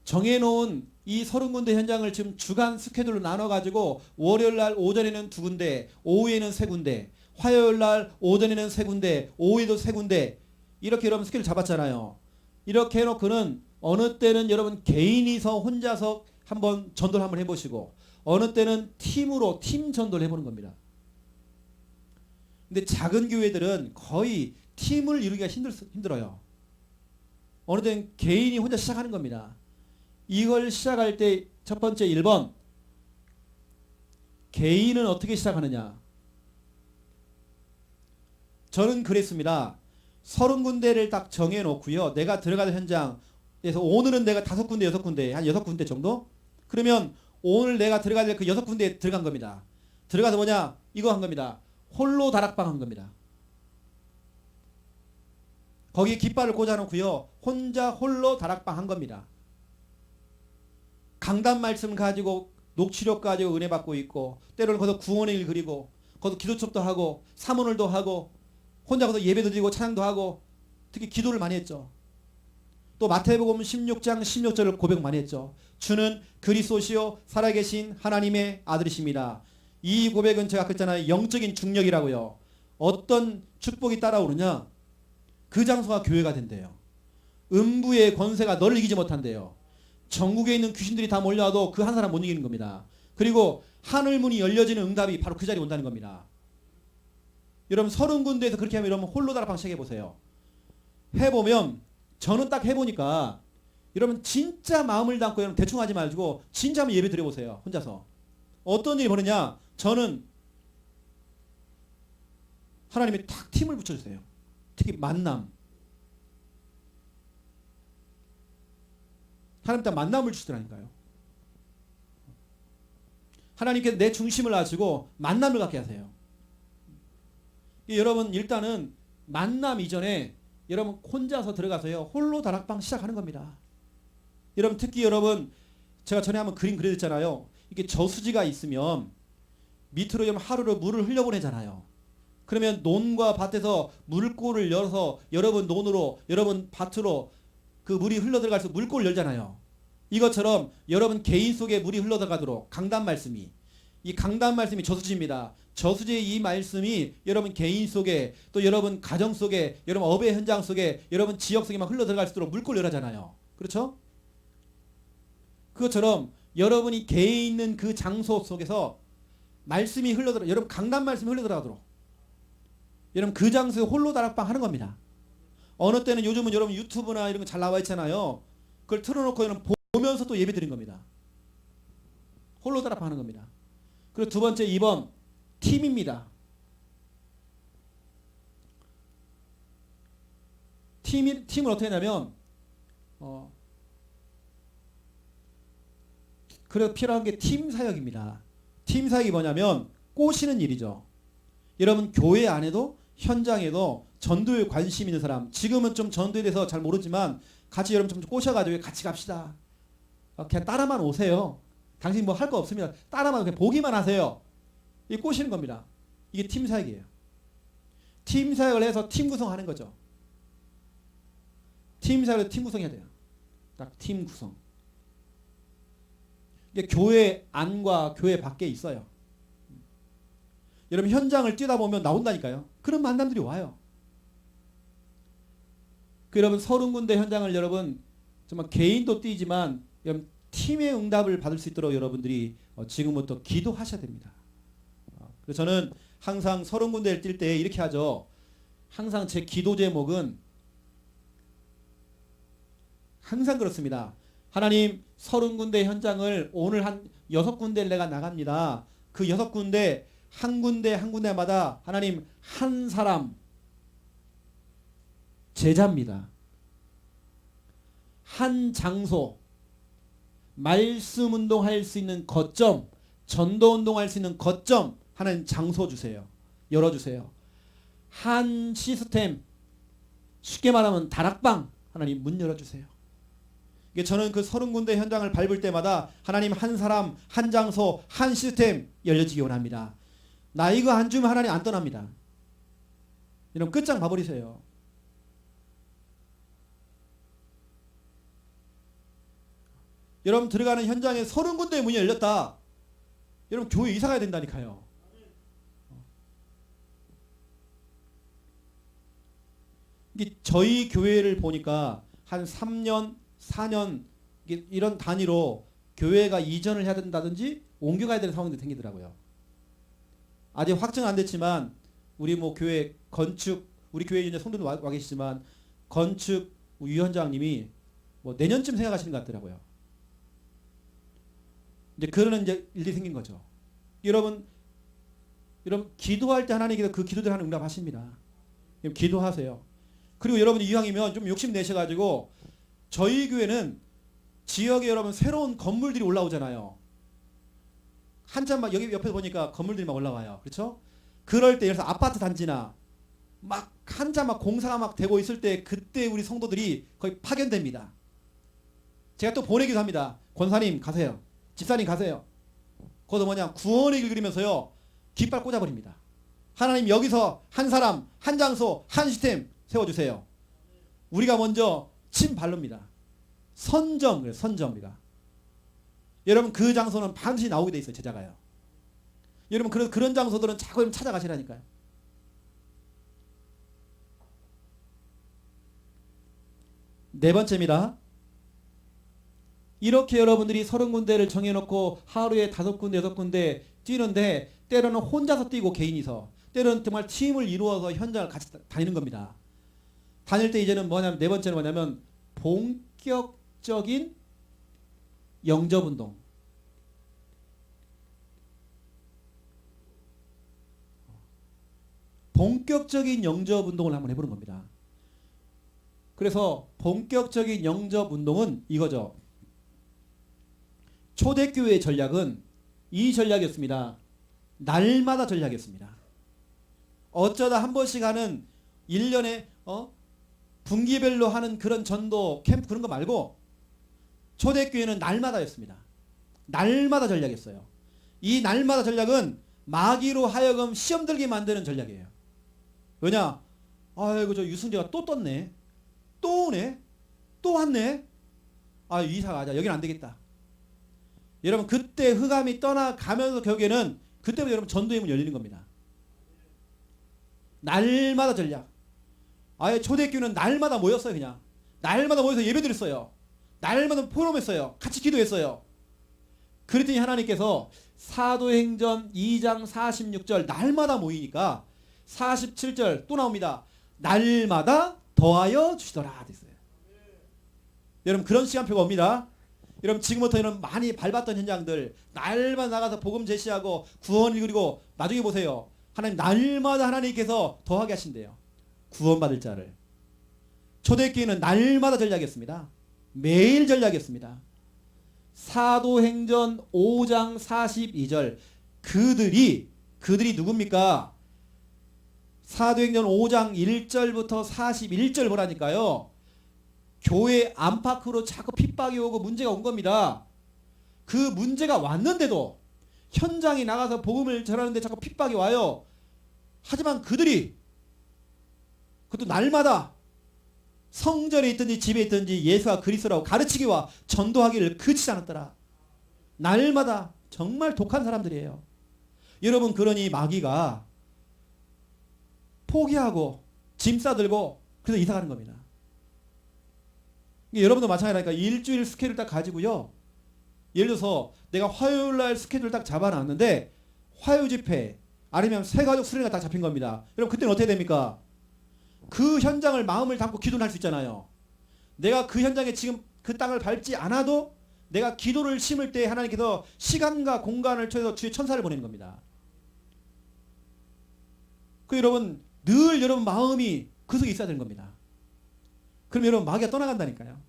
정해놓은 이 30군데 현장을 지금 주간 스케줄로 나눠가지고 월요일날 오전에는 2군데, 오후에는 3군데, 화요일날 오전에는 3군데, 오후에도 3군데 이렇게 여러분 스케줄 잡았잖아요. 이렇게 해놓고는 어느 때는 여러분 개인이서 혼자서 한번 전도를 한번 해보시고 어느 때는 팀으로 팀 전도를 해보는 겁니다. 근데 작은 교회들은 거의 팀을 이루기가 힘들어요. 어느 때는 개인이 혼자 시작하는 겁니다. 이걸 시작할 때 첫 번째 1번 개인은 어떻게 시작하느냐. 저는 그랬습니다. 30군데를 딱 정해놓고요. 내가 들어가는 현장에서 오늘은 내가 5군데 6군데 한 6군데 정도? 그러면 오늘 내가 들어가야 될 그 6군데에 들어간 겁니다. 들어가서 뭐냐? 이거 한 겁니다. 홀로 다락방 한 겁니다. 거기에 깃발을 꽂아놓고요. 혼자 홀로 다락방 한 겁니다. 강단 말씀 가지고 녹취록 가지고 은혜 받고 있고 때로는 거기서 구원의 일 그리고 거기서 기도첩도 하고 사문을도 하고 혼자 거기서 예배도 드리고 찬양도 하고 특히 기도를 많이 했죠. 또 마태복음 16장 16절을 고백 많이 했죠. 주는 그리스도시요 살아계신 하나님의 아들이십니다. 이 고백은 제가 아까 했잖아요. 영적인 중력이라고요. 어떤 축복이 따라오느냐. 그 장소가 교회가 된대요. 음부의 권세가 너를 이기지 못한대요. 전국에 있는 귀신들이 다 몰려와도 그 한 사람 못 이기는 겁니다. 그리고 하늘문이 열려지는 응답이 바로 그 자리에 온다는 겁니다. 여러분 30군데에서 그렇게 하면 여러분 홀로 다락방 시작해보세요. 해보면 저는 딱 해보니까 여러분 진짜 마음을 담고 여러분 대충 하지 말고 진짜 한번 예배 드려보세요. 혼자서. 어떤 일이 벌어냐. 저는 하나님이 탁 팀을 붙여주세요. 특히 만남. 하나님 딱 만남을 주시더라니까요. 하나님께서 내 중심을 아시고 만남을 갖게 하세요. 여러분 일단은 만남 이전에 여러분 혼자서 들어가서요. 홀로 다락방 시작하는 겁니다. 여러분 특히 여러분 제가 전에 한번 그림 그려드렸잖아요. 이게 저수지가 있으면 밑으로 여러분 하루로 물을 흘려보내잖아요. 그러면 논과 밭에서 물골을 열어서 여러분 논으로 여러분 밭으로 그 물이 흘러들어가서 물골을 열잖아요. 이것처럼 여러분 개인 속에 물이 흘러들어가도록 강단 말씀이 이 강단 말씀이 저수지입니다. 저수지의 이 말씀이 여러분 개인 속에 또 여러분 가정 속에 여러분 업의 현장 속에 여러분 지역 속에 막 흘러들어갈 수 있도록 물골을 열하잖아요. 그렇죠? 그것처럼 여러분이 개인 있는 그 장소 속에서 말씀이 흘러들어 여러분 강단 말씀이 흘러들어가도록 여러분 그 장소에 홀로 다락방 하는 겁니다. 어느 때는 요즘은 여러분 유튜브나 이런 거 잘 나와 있잖아요. 그걸 틀어놓고 여러분 보면서 또 예배 드린 겁니다. 홀로 다락방 하는 겁니다. 그리고 두 번째 2번 팀입니다. 팀을 어떻게 하냐면 그래서 필요한 게 팀 사역입니다. 팀 사역이 뭐냐면 꼬시는 일이죠. 여러분 교회 안에도 현장에도 전도에 관심 있는 사람 지금은 좀 전도에 대해서 잘 모르지만 같이 여러분 좀 꼬셔가지고 같이 갑시다. 그냥 따라만 오세요. 당신 뭐 할 거 없습니다. 따라만 그냥 보기만 하세요. 이게 꼬시는 겁니다. 이게 팀 사역이에요. 팀 사역을 해서 팀 구성하는 거죠. 팀 사역을 팀 구성해야 돼요. 딱 팀 구성. 이게 교회 안과 교회 밖에 있어요. 여러분 현장을 뛰다 보면 나온다니까요. 그런 만남들이 와요. 여러분 30군데 현장을 여러분 정말 개인도 뛰지만 여러분 팀의 응답을 받을 수 있도록 여러분들이 지금부터 기도하셔야 됩니다. 그래서 저는 항상 30군데를 뛸 때 이렇게 하죠. 항상 제 기도 제목은 항상 그렇습니다. 하나님 30군데 현장을 오늘 한 6군데를 내가 나갑니다. 그 6군데 한 군데 한 군데마다 하나님 한 사람 제자입니다. 한 장소 말씀 운동할 수 있는 거점, 전도 운동할 수 있는 거점 하나님 장소 주세요. 열어주세요. 한 시스템, 쉽게 말하면 다락방 하나님 문 열어주세요. 이게 저는 그 30군데 현장을 밟을 때마다 하나님 한 사람, 한 장소, 한 시스템 열려지기 원합니다. 나 이거 안 주면 하나님 안 떠납니다. 여러분 끝장 봐버리세요. 여러분 들어가는 현장에 30군데의 문이 열렸다. 여러분 교회 이사 가야 된다니까요. 이게 저희 교회를 보니까 한 3년, 4년 이런 단위로 교회가 이전을 해야 된다든지 옮겨가야 되는 상황이 생기더라고요. 아직 확정 안 됐지만 우리 뭐 교회 건축 우리 교회 이제 성도들 와 계시지만 건축 위원장님이 뭐 내년쯤 생각하시는 것 같더라고요. 이제 그러는 이제 일이 생긴 거죠. 여러분 기도할 때 하나님께서 그 기도들 하는 응답하십니다. 기도하세요. 그리고 여러분이 이왕이면 좀 욕심 내셔가지고 저희 교회는 지역에 여러분 새로운 건물들이 올라오잖아요. 한참 막 여기 옆에서 보니까 건물들이 막 올라와요. 그렇죠? 그럴 때 예를 들어서 아파트 단지나 막 한참 막 공사가 막 되고 있을 때 그때 우리 성도들이 거의 파견됩니다. 제가 또 보내기도 합니다. 권사님 가세요. 집사님 가세요. 거기서 뭐냐 구원의 길 그리면서요 깃발 꽂아버립니다. 하나님 여기서 한 사람 한 장소 한 시스템 세워주세요. 우리가 먼저 침 바릅니다. 선점 그래요. 선점입니다. 여러분 그 장소는 반드시 나오게 돼 있어요. 제자가요. 여러분 그런 장소들은 자꾸 찾아가시라니까요. 네 번째입니다. 이렇게 여러분들이 30군데를 정해놓고 하루에 5군데 6군데 뛰는데 때로는 혼자서 뛰고 개인이서 때로는 정말 팀을 이루어서 현장을 같이 다니는 겁니다. 다닐 때 이제는 뭐냐면 네 번째는 뭐냐면 본격적인 영접운동. 본격적인 영접운동을 한번 해보는 겁니다. 그래서 본격적인 영접운동은 이거죠. 초대교회의 전략은 이 전략이었습니다. 날마다 전략이었습니다. 어쩌다 한 번씩 하는 1년에 분기별로 하는 그런 전도 캠프 그런 거 말고 초대교회는 날마다였습니다. 날마다 전략이었어요. 이 날마다 전략은 마귀로 하여금 시험 들게 만드는 전략이에요. 왜냐? 아이고 저 유승재가 또 떴네. 또 오네. 또 왔네. 아 이사 가자. 여기는 안 되겠다. 여러분 그때 흑암이 떠나가면서 결국에는 그때부터 여러분 전도의 문이 열리는 겁니다. 날마다 전략. 아예 초대교회는 날마다 모였어요. 그냥 날마다 모여서 예배드렸어요. 날마다 포럼했어요. 같이 기도했어요. 그랬더니 하나님께서 사도행전 2장 46절 날마다 모이니까 47절 또 나옵니다. 날마다 더하여 주시더라 됐어요. 여러분 그런 시간표가 옵니다. 여러분 지금부터는 많이 밟았던 현장들 날마다 나가서 복음 제시하고 구원을 그리고 나중에 보세요. 하나님 날마다 하나님께서 더하게 하신대요. 구원받을 자를. 초대교회는 날마다 전략이었습니다. 매일 전략이었습니다. 사도행전 5장 42절 그들이 누굽니까? 사도행전 5장 1절부터 41절 보라니까요. 교회 안팎으로 자꾸 핍박이 오고 문제가 온 겁니다. 그 문제가 왔는데도 현장에 나가서 복음을 전하는데 자꾸 핍박이 와요. 하지만 그들이 그것도 날마다 성전에 있든지 집에 있든지 예수와 그리스도라고 가르치기와 전도하기를 그치지 않았더라. 날마다 정말 독한 사람들이에요. 여러분 그러니 마귀가 포기하고 짐 싸들고 그래서 이사 가는 겁니다. 여러분도 마찬가지라니까 일주일 스케줄 딱 가지고요. 예를 들어서 내가 화요일 날 스케줄 딱 잡아놨는데 화요 집회 아니면 세 가족 수련회가 딱 잡힌 겁니다. 여러분 그때는 어떻게 됩니까? 그 현장을 마음을 담고 기도를 할 수 있잖아요. 내가 그 현장에 지금 그 땅을 밟지 않아도 내가 기도를 심을 때 하나님께서 시간과 공간을 통해서 주의 천사를 보내는 겁니다. 그 여러분 늘 여러분 마음이 그 속에 있어야 되는 겁니다. 그럼 여러분 마귀가 떠나간다니까요.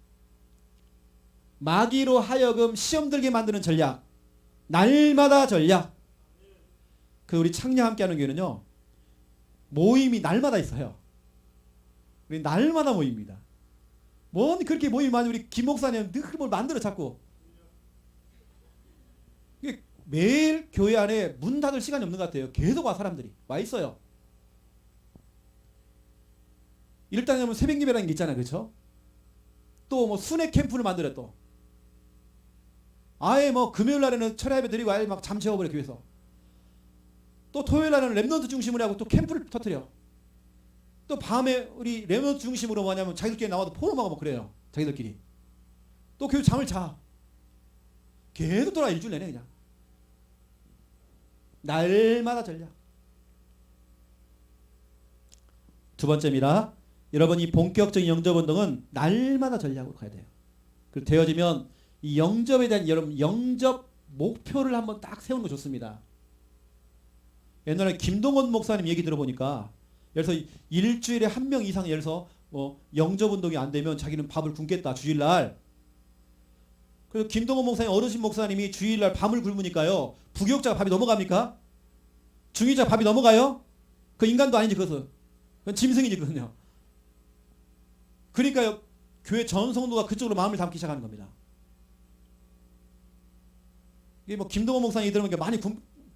마귀로 하여금 시험 들게 만드는 전략, 날마다 전략. 그 우리 창녀 함께하는 교회는요 모임이 날마다 있어요. 우리 날마다 모입니다. 뭔 그렇게 모임이 많이 우리 김 목사님 늘 뭘 만들어 자꾸. 매일 교회 안에 문 닫을 시간이 없는 것 같아요. 계속 와 사람들이 와 있어요. 이럴 때 하면 새벽 예배라는 게 있잖아요, 그렇죠? 또 뭐 순회 캠프를 만들어 또 아예 뭐 금요일 날에는 철야 예배 드리고 아예 막 잠 재워버려 교회에서. 또 토요일 날에는 랩넌트 중심으로 하고 또 캠프를 터뜨려. 또 밤에 우리 랩넌트 중심으로 뭐냐면 자기들끼리 나와도 포럼하고 뭐 그래요. 자기들끼리. 또 교회 잠을 자. 계속 돌아 일주일 내내 그냥. 날마다 전략. 두 번째입니다. 여러분 이 본격적인 영접 운동은 날마다 전략으로 가야 돼요. 그리고 되어지면 이 영접에 대한 여러분 영접 목표를 한번 딱 세우는 거 좋습니다. 옛날에 김동원 목사님 얘기 들어보니까 예를 들어서 일주일에 한 명 이상 예를 들어서 뭐 영접 운동이 안 되면 자기는 밥을 굶겠다 주일날. 그래서 김동원 목사님 어르신 목사님이 주일날 밤을 굶으니까요 부교육자가 밥이 넘어갑니까? 중위자 밥이 넘어가요? 그 인간도 아니지 그것은. 그건 짐승이지 그건요. 그러니까요 교회 전 성도가 그쪽으로 마음을 담기 시작하는 겁니다. 이게 뭐 김동원 목사님이 들으면 많이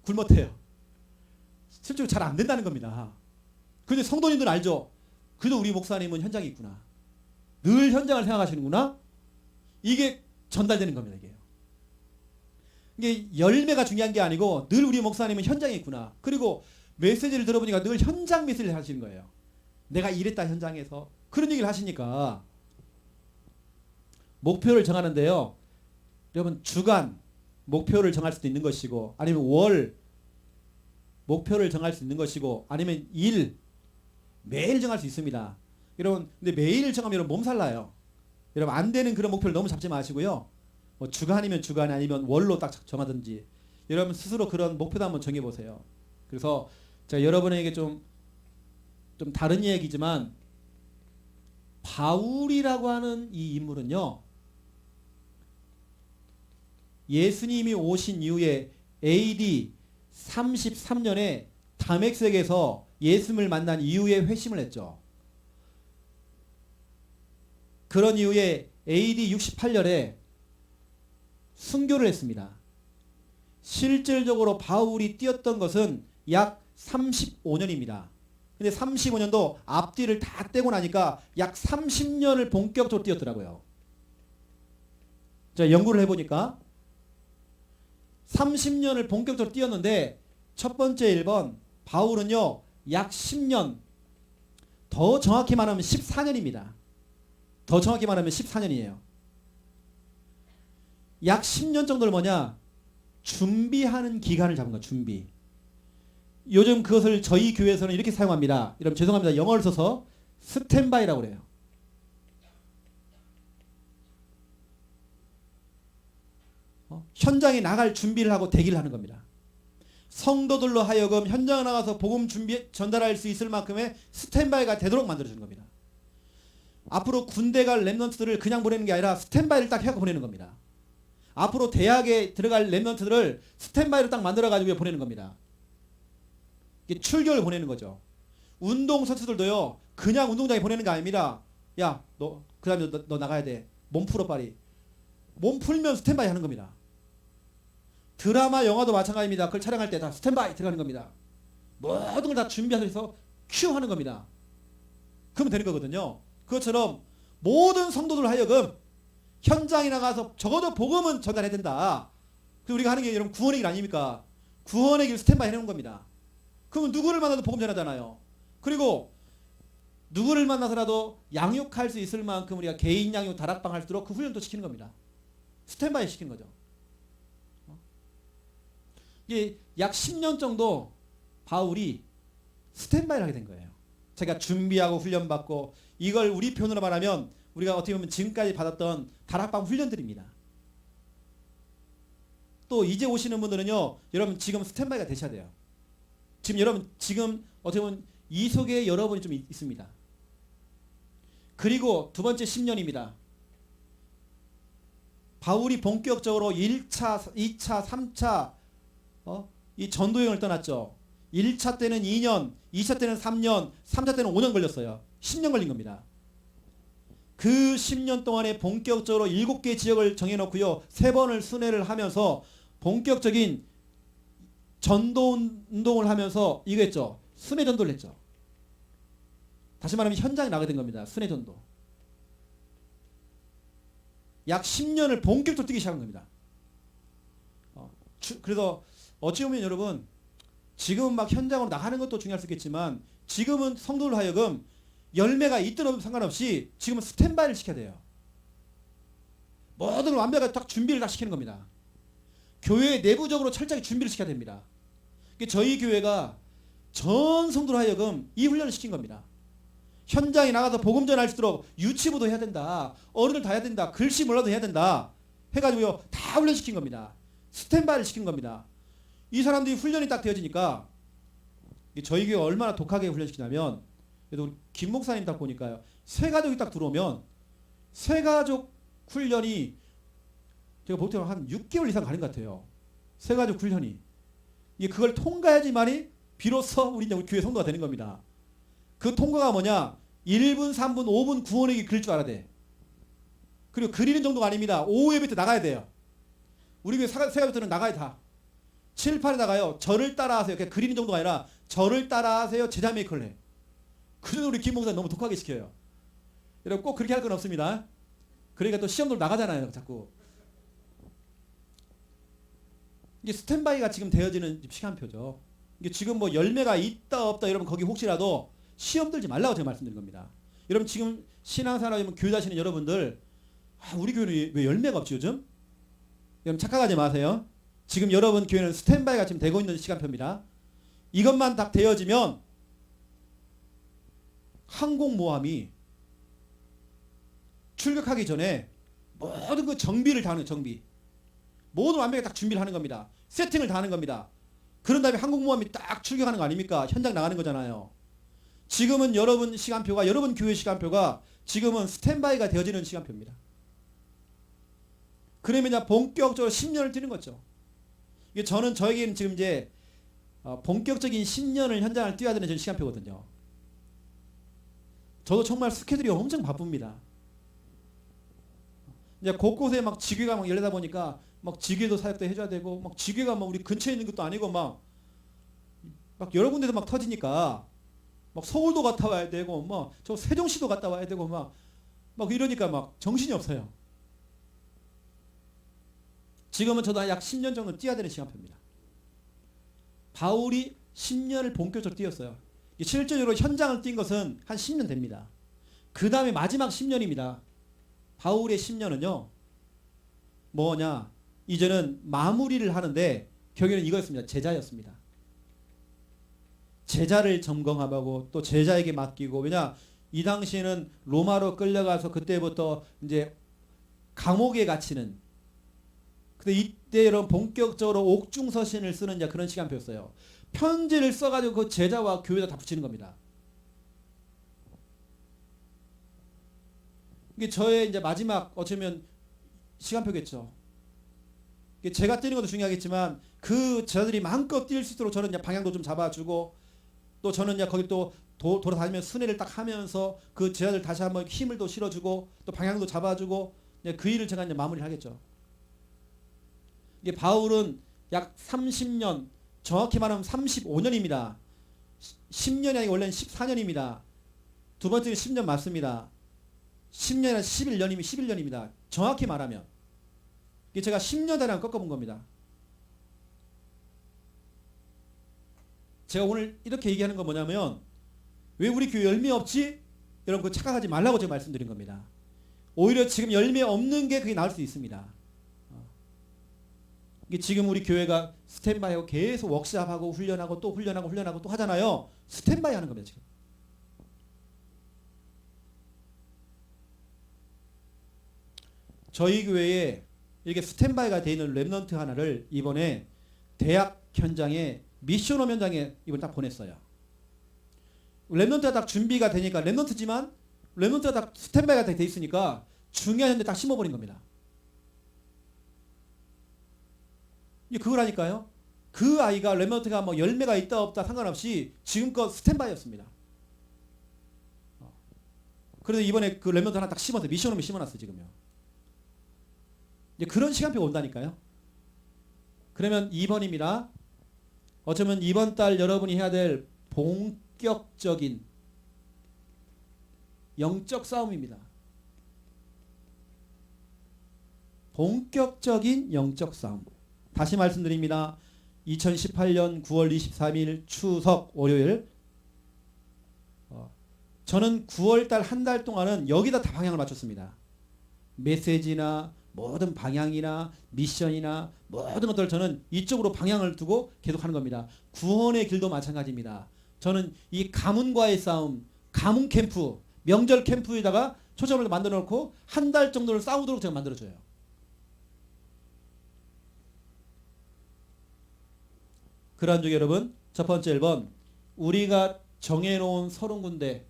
굶었대요. 실제로 잘 안 된다는 겁니다. 근데 성도님들은 알죠? 그래도 우리 목사님은 현장에 있구나. 늘 현장을 생각하시는구나. 이게 전달되는 겁니다. 이게 열매가 중요한 게 아니고 늘 우리 목사님은 현장에 있구나. 그리고 메시지를 들어보니까 늘 현장 메시지를 하시는 거예요. 내가 이랬다 현장에서. 그런 얘기를 하시니까 목표를 정하는데요. 여러분 주간 목표를 정할 수도 있는 것이고 아니면 월 목표를 정할 수 있는 것이고 아니면 일 매일 정할 수 있습니다. 여러분 근데 매일 정하면 여러분 몸살 나요. 여러분 안 되는 그런 목표를 너무 잡지 마시고요. 뭐 주간이면 주간이 아니면 월로 딱 정하든지 여러분 스스로 그런 목표도 한번 정해보세요. 그래서 제가 여러분에게 좀 다른 얘기지만 바울이라고 하는 이 인물은요. 예수님이 오신 이후에 AD 33년에 다메섹에서 예수님을 만난 이후에 회심을 했죠. 그런 이후에 AD 68년에 순교를 했습니다. 실질적으로 바울이 뛰었던 것은 약 35년입니다. 근데 35년도 앞뒤를 다 떼고 나니까 약 30년을 본격적으로 뛰었더라고요. 자, 연구를 해보니까 30년을 본격적으로 뛰었는데 첫 번째 1번 바울은요 약 10년 더 정확히 말하면 14년입니다. 더 정확히 말하면 14년이에요. 약 10년 정도를 뭐냐 준비하는 기간을 잡은 거야. 준비. 요즘 그것을 저희 교회에서는 이렇게 사용합니다. 여러분 죄송합니다. 영어를 써서 스탠바이라고 그래요. 현장에 나갈 준비를 하고 대기를 하는 겁니다. 성도들로 하여금 현장에 나가서 복음 준비 전달할 수 있을 만큼의 스탠바이가 되도록 만들어주는 겁니다. 앞으로 군대 갈 랩런트들을 그냥 보내는 게 아니라 스탠바이를 딱 해서 보내는 겁니다. 앞으로 대학에 들어갈 랩런트들을 스탠바이로 딱 만들어가지고 보내는 겁니다. 이게 출교를 보내는 거죠. 운동선수들도요 그냥 운동장에 보내는 게 아닙니다. 야 너 그 다음에 너 나가야 돼. 몸 풀어 빨리. 몸 풀면 스탠바이 하는 겁니다. 드라마 영화도 마찬가지입니다. 그걸 촬영할 때 다 스탠바이 들어가는 겁니다. 모든 걸 다 준비해서 큐 하는 겁니다. 그러면 되는 거거든요. 그것처럼 모든 성도들 하여금 현장에 나가서 적어도 복음은 전달해야 된다. 그리고 우리가 하는 게 여러분 구원의 길 아닙니까? 구원의 길 스탠바이 해놓은 겁니다. 그러면 누구를 만나도 복음 전하잖아요. 그리고 누구를 만나서라도 양육할 수 있을 만큼 우리가 개인 양육 다락방 할수록 그 훈련도 시키는 겁니다. 스탠바이 시키는 거죠. 이게 약 10년 정도 바울이 스탠바이를 하게 된 거예요. 자기가 준비하고 훈련받고, 이걸 우리 표현으로 말하면 우리가 어떻게 보면 지금까지 받았던 다락방 훈련들입니다. 또 이제 오시는 분들은요, 여러분 지금 스탠바이가 되셔야 돼요. 지금 여러분 지금 어떻게 보면 이 속에 여러분이 좀 있습니다. 그리고 두 번째 10년입니다. 바울이 본격적으로 1차, 2차, 3차 이 전도여행을 떠났죠. 1차 때는 2년, 2차 때는 3년, 3차 때는 5년 걸렸어요. 10년 걸린 겁니다. 그 10년 동안에 본격적으로 7개 지역을 정해놓고요, 3번을 순회를 하면서 본격적인 전도 운동을 하면서 이거 했죠. 순회 전도를 했죠. 다시 말하면 현장에 나가게 된 겁니다. 순회 전도. 약 10년을 본격적으로 뛰기 시작한 겁니다. 그래서 어찌 보면 여러분, 지금은 막 현장으로 나가는 것도 중요할 수 있겠지만, 지금은 성도를 하여금 열매가 있든 없든 상관없이 지금은 스탠바이를 시켜야 돼요. 모든 걸 완벽하게 딱 준비를 다 시키는 겁니다. 교회 내부적으로 철저하게 준비를 시켜야 됩니다. 저희 교회가 전 성도를 하여금 이 훈련을 시킨 겁니다. 현장에 나가서 복음 전할 수 있도록 유치부도 해야 된다, 어른을 다 해야 된다, 글씨 몰라도 해야 된다 해가지고요, 다 훈련시킨 겁니다. 스탠바이를 시킨 겁니다. 이 사람들이 훈련이 딱 되어지니까, 저희 교회가 얼마나 독하게 훈련시키냐면, 그래도 우리 김 목사님 딱 보니까요, 새 가족이 딱 들어오면 새 가족 훈련이 제가 보통 한 6개월 이상 가는 것 같아요. 새 가족 훈련이. 그걸 통과해야지만이 비로소 우리 교회 성도가 되는 겁니다. 그 통과가 뭐냐? 1분, 3분, 5분 구원에게 그릴 줄 알아야 돼. 그리고 그리는 정도가 아닙니다. 오후 예배 때 나가야 돼요. 우리 교회 새 가족들은 나가야 다. 칠판에 나가요. 저를 따라하세요. 그냥 그리는 정도가 아니라 저를 따라하세요. 제자 메이커를 해. 그래서 우리 김 목사님 너무 독하게 시켜요. 여러분 꼭 그렇게 할 건 없습니다. 그러니까 또 시험도 나가잖아요. 자꾸. 이게 스탠바이가 지금 되어지는 시간표죠. 이게 지금 뭐 열매가 있다 없다, 여러분 거기 혹시라도 시험 들지 말라고 제가 말씀드린 겁니다. 여러분 지금 신앙생활하면 교회 다니는 여러분들, 우리 교회는 왜 열매가 없지 요즘? 여러분 착각하지 마세요. 지금 여러분 교회는 스탠바이가 지금 되고 있는 시간표입니다. 이것만 딱 되어지면 항공모함이 출격하기 전에 모든 그 정비를 다 하는 거예요. 정비. 모든 완벽하게 딱 준비를 하는 겁니다. 세팅을 다 하는 겁니다. 그런 다음에 항공모함이 딱 출격하는 거 아닙니까? 현장 나가는 거잖아요. 지금은 여러분 시간표가, 여러분 교회 시간표가 지금은 스탠바이가 되어지는 시간표입니다. 그러면 본격적으로 10년을 뛰는 거죠. 이게 저에게는 지금 이제 본격적인 10년을 현장을 뛰어야 되는 시간표거든요. 저도 정말 스케줄이 엄청 바쁩니다. 이제 곳곳에 막 지교가 막 열리다 보니까 막 지교도 사역도 해줘야 되고, 막 지교가 막 우리 근처에 있는 것도 아니고 막 여러 군데서 막 터지니까 막 서울도 갔다 와야 되고, 막 저 세종시도 갔다 와야 되고, 막 이러니까 막 정신이 없어요. 지금은 저도 약 10년 정도 뛰어야 되는 시간표입니다. 바울이 10년을 본격적으로 뛰었어요. 실제로 현장을 뛴 것은 한 10년 됩니다. 그 다음에 마지막 10년입니다. 바울의 10년은요, 뭐냐? 이제는 마무리를 하는데, 결국에는 이거였습니다. 제자였습니다. 제자를 점검하고 또 제자에게 맡기고, 왜냐? 이 당시에는 로마로 끌려가서 그때부터 이제 감옥에 갇히는, 근데 이때 여러분 본격적으로 옥중서신을 쓰는 이제 그런 시간표였어요. 편지를 써가지고 그 제자와 교회에다 다 붙이는 겁니다. 이게 저의 이제 마지막 어쩌면 시간표겠죠. 제가 뛰는 것도 중요하겠지만 그 제자들이 마음껏 뛸 수 있도록 저는 이제 방향도 좀 잡아주고, 또 저는 이제 거기 또 돌아다니면서 순회를 딱 하면서 그 제자들 다시 한번 힘을 또 실어주고 또 방향도 잡아주고, 그 일을 제가 이제 마무리를 하겠죠. 이게 바울은 약 30년, 정확히 말하면 35년입니다. 10년이 아니고 원래는 14년입니다. 두 번째는 10년 맞습니다. 10년이나 11년입니다. 정확히 말하면. 이게 제가 10년 단위랑 꺾어본 겁니다. 제가 오늘 이렇게 얘기하는 건 뭐냐면, 왜 우리 교회 열매 없지? 여러분 그거 착각하지 말라고 제가 말씀드린 겁니다. 오히려 지금 열매 없는 게 그게 나을 수 있습니다. 이게 지금 우리 교회가 스탠바이하고 계속 워크샵하고 훈련하고 또 훈련하고 훈련하고 또 하잖아요. 스탠바이 하는 겁니다 지금. 저희 교회에 이렇게 스탠바이가 되어 있는 랩넌트 하나를 이번에 대학 현장에 미션홈 현장에 이번 딱 보냈어요. 랩넌트가 딱 준비가 되니까 랩넌트지만 랩넌트가 딱 스탠바이가 돼 있으니까 중요한 현재 딱 심어버린 겁니다. 이게 그거라니까요. 그 아이가 랩넌트가 뭐 열매가 있다 없다 상관없이 지금껏 스탠바이였습니다. 그래서 이번에 그 랩넌트 하나 딱 심어서 미션홈에 심어놨어요 지금요. 이제 그런 시간표가 온다니까요. 그러면 2번입니다. 어쩌면 이번 달 여러분이 해야 될 본격적인 영적 싸움입니다. 본격적인 영적 싸움. 다시 말씀드립니다. 2018년 9월 23일 추석 월요일 저는 9월달 한 달 동안은 여기다 다 방향을 맞췄습니다. 메시지나 모든 방향이나 미션이나 모든 것들을 저는 이쪽으로 방향을 두고 계속 하는 겁니다. 구원의 길도 마찬가지입니다. 저는 이 가문과의 싸움, 가문 캠프, 명절 캠프에다가 초점을 만들어 놓고 한 달 정도를 싸우도록 제가 만들어줘요. 그러한 중에 여러분, 첫 번째 1번, 우리가 정해놓은 30군데,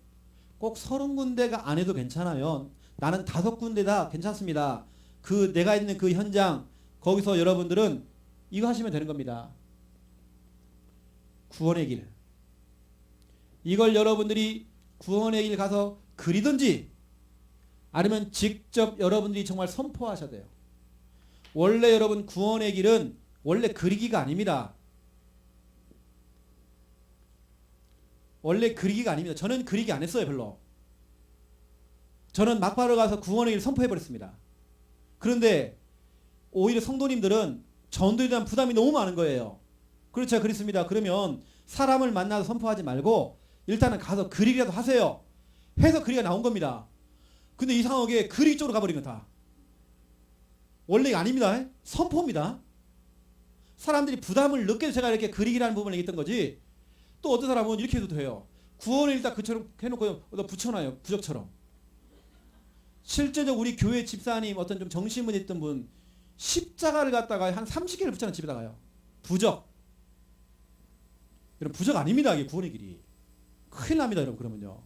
꼭 30군데가 안 해도 괜찮아요. 나는 5군데다 괜찮습니다. 그 내가 있는 그 현장, 거기서 여러분들은 이거 하시면 되는 겁니다. 구원의 길. 이걸 여러분들이 구원의 길 가서 그리든지 아니면 직접 여러분들이 정말 선포하셔야 돼요. 원래 여러분 구원의 길은 원래 그리기가 아닙니다. 원래 그리기가 아닙니다. 저는 그리기 안 했어요 별로. 저는 막바로 가서 구원의 길 선포해버렸습니다. 그런데 오히려 성도님들은 전도에 대한 부담이 너무 많은 거예요. 그래서 제가 그랬습니다. 그러면 사람을 만나서 선포하지 말고 일단은 가서 그리기라도 하세요. 해서 그리가 나온 겁니다. 근데 이상하게 그리기 쪽으로 가버린 거 다. 원래 이게 아닙니다. 선포입니다. 사람들이 부담을 느껴서 제가 이렇게 그리기라는 부분을 얘기했던 거지. 또 어떤 사람은 이렇게 해도 돼요. 구원을 일단 그처럼 해놓고 붙여놔요. 부적처럼. 실제로 우리 교회 집사님 어떤 좀 정신문이 있던 분 십자가를 갖다가 한 30개를 붙여놓은 집에다가요. 부적. 여러분 부적 아닙니다. 이게 구원의 길이. 큰일 납니다. 여러분 그러면요.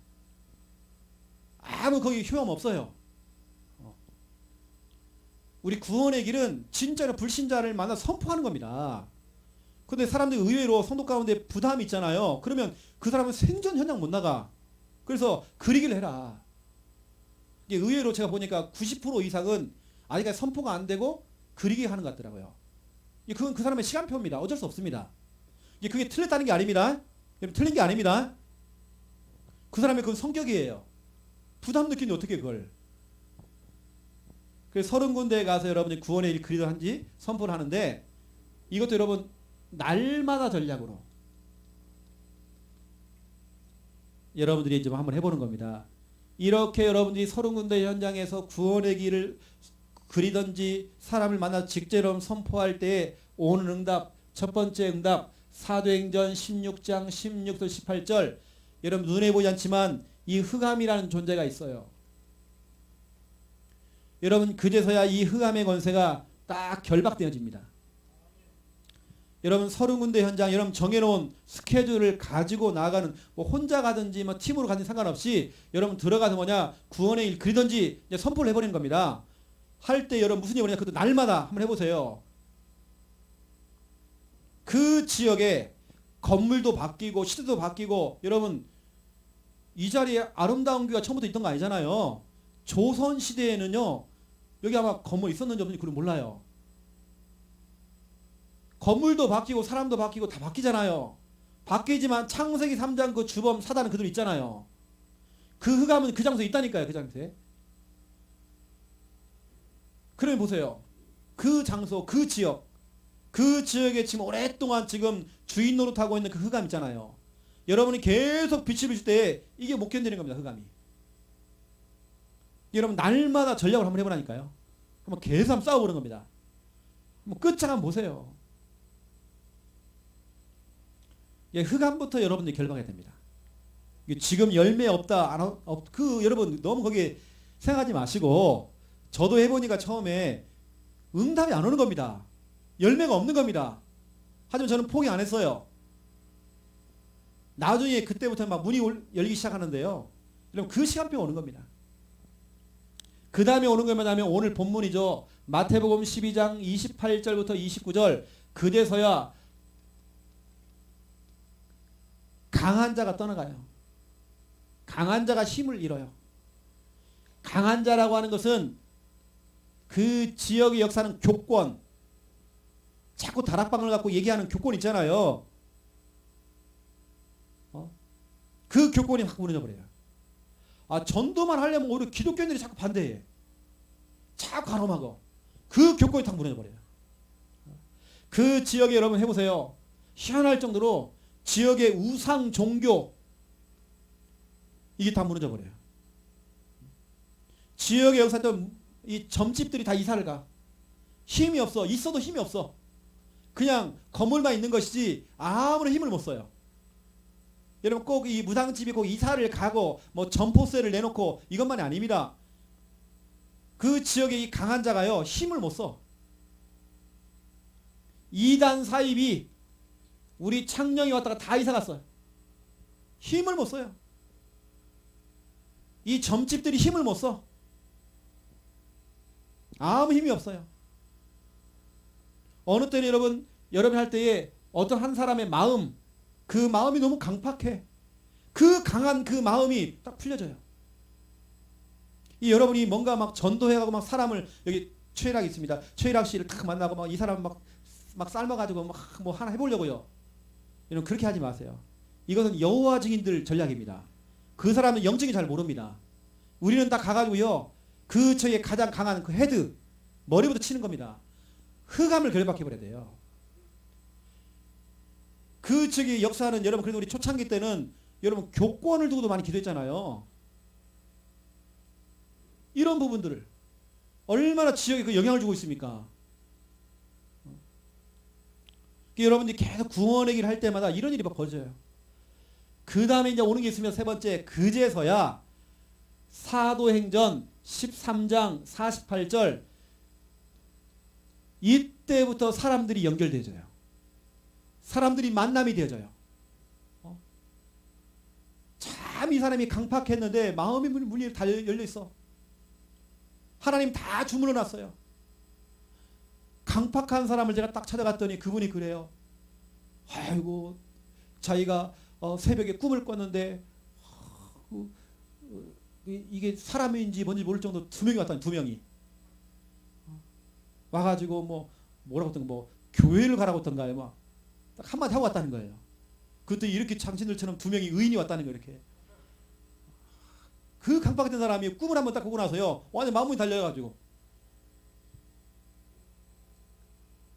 아무 거기 효험 없어요. 우리 구원의 길은 진짜로 불신자를 만나 선포하는 겁니다. 근데 사람들이 의외로 성도 가운데 부담이 있잖아요. 그러면 그 사람은 생전 현장 못 나가. 그래서 그리기를 해라. 이게 의외로 제가 보니까 90% 이상은 아직까지 선포가 안 되고 그리기 하는 것 같더라고요. 그건 그 사람의 시간표입니다. 어쩔 수 없습니다. 그게 틀렸다는 게 아닙니다. 틀린 게 아닙니다. 그 사람의 그건 성격이에요. 부담 느끼는데 어떻게 그걸. 그래서 30군데에 가서 여러분이 구원의 일 그리던지 선포를 하는데 이것도 여러분 날마다 전략으로 여러분들이 좀 한번 해보는 겁니다. 이렇게 여러분들이 30군데 현장에서 구원의 길을 그리든지 사람을 만나 직접 선포할 때 오는 응답, 첫 번째 응답 사도행전 16장 16절 18절 여러분 눈에 보이지 않지만 이 흑암이라는 존재가 있어요. 여러분 그제서야 이 흑암의 권세가 딱 결박되어집니다. 여러분 30군데 현장 여러분 정해놓은 스케줄을 가지고 나가는 뭐 혼자 가든지 뭐 팀으로 가든지 상관없이 여러분 들어가서 뭐냐 구원의 일 그리든지 이제 선포를 해버리는 겁니다. 할 때 여러분 무슨 일이 뭐냐 그것도 날마다 한번 해보세요. 그 지역에 건물도 바뀌고 시대도 바뀌고 여러분 이 자리에 아름다운 교회가 처음부터 있던 거 아니잖아요. 조선시대에는요 여기 아마 건물 있었는지 없는지 그걸 몰라요. 건물도 바뀌고 사람도 바뀌고 다 바뀌잖아요. 바뀌지만 창세기 3장 그 주범 사단은 그대로 있잖아요. 그 흑암은 그 장소에 있다니까요. 그 장소에. 그러면 보세요. 그 장소 그 지역에 지금 오랫동안 지금 주인 노릇하고 있는 그 흑암 있잖아요. 여러분이 계속 빛을 비출 때 이게 못 견디는 겁니다. 흑암이. 여러분 날마다 전략을 한번 해보라니까요. 한번 계속 한번 싸워보는 겁니다. 뭐 끝장 한번 보세요. 예, 흑암부터 여러분들이 결박해야 됩니다. 지금 열매 없다, 여러분 너무 거기에 생각하지 마시고, 저도 해보니까 처음에 응답이 안 오는 겁니다. 열매가 없는 겁니다. 하지만 저는 포기 안 했어요. 나중에 그때부터 막 문이 열리기 시작하는데요. 여러분 그 시간표가 오는 겁니다. 그 다음에 오는 게 뭐냐면 오늘 본문이죠. 마태복음 12장 28절부터 29절. 그제서야 강한 자가 떠나가요. 강한 자가 힘을 잃어요. 강한 자라고 하는 것은 그 지역의 역사는 교권, 자꾸 다락방을 갖고 얘기하는 교권 있잖아요. 그 교권이 확 무너져 버려요. 전도만 하려면 오히려 기독교인들이 자꾸 반대해. 자꾸 가늠하고. 그 교권이 탁 무너져 버려요. 그 지역에 여러분 해보세요. 희한할 정도로 지역의 우상 종교, 이게 다 무너져 버려요. 지역의 역사도 이 점집들이 다 이사를 가. 힘이 없어. 있어도 힘이 없어. 그냥 건물만 있는 것이지 아무런 힘을 못 써요. 여러분 꼭 이 무당집이 꼭 이사를 가고 뭐 점포세를 내놓고 이것만이 아닙니다. 그 지역의 이 강한 자가요 힘을 못 써. 이단 사입이 우리 창녕이 왔다가 다 이사 갔어요. 힘을 못 써요. 이 점집들이 힘을 못 써. 아무 힘이 없어요. 어느 때는 여러분 할 때에 어떤 한 사람의 마음, 그 마음이 너무 강팍해. 그 강한 그 마음이 딱 풀려져요. 이 여러분이 뭔가 막 전도해가고 막 사람을, 여기 최일학 있습니다. 최일학 씨를 딱 만나고 막 이 사람 막 삶아가지고 막 뭐 하나 해보려고요. 여러분 그렇게 하지 마세요. 이것은 여호와 증인들 전략입니다. 그 사람은 영적이 잘 모릅니다. 우리는 다 가가지고요. 그 저의 가장 강한 그 헤드, 머리부터 치는 겁니다. 흑암을 결박해버려야 돼요. 그 측의 역사는 여러분 그래도 우리 초창기 때는 여러분 교권을 두고도 많이 기도했잖아요. 이런 부분들을 얼마나 지역에 그 영향을 주고 있습니까? 여러분들이 계속 구원의 길 할 때마다 이런 일이 막 벌어져요. 그 다음에 이제 오는 게 있으면 세 번째, 그제서야 사도행전 13장 48절, 이때부터 사람들이 연결되어져요. 사람들이 만남이 되어져요. 참 이 사람이 강팍했는데 마음의 문이 다 열려 있어. 하나님 다 주문을 놨어요. 강팍한 사람을 제가 딱 찾아갔더니 그분이 그래요. 아이고 자기가 새벽에 꿈을 꿨는데 이게 사람인지 뭔지 모를 정도로 두 명이 왔다니, 두 명이 와가지고 뭐라고 했던가, 뭐 교회를 가라고 했던가요. 막 딱 한마디 하고 왔다는 거예요. 그것도 이렇게 장신들처럼 두 명이 의인이 왔다는 거예요. 이렇게 그 강팍했던 사람이 꿈을 한번 딱 꾸고 나서요 완전 마음이 달려가지고.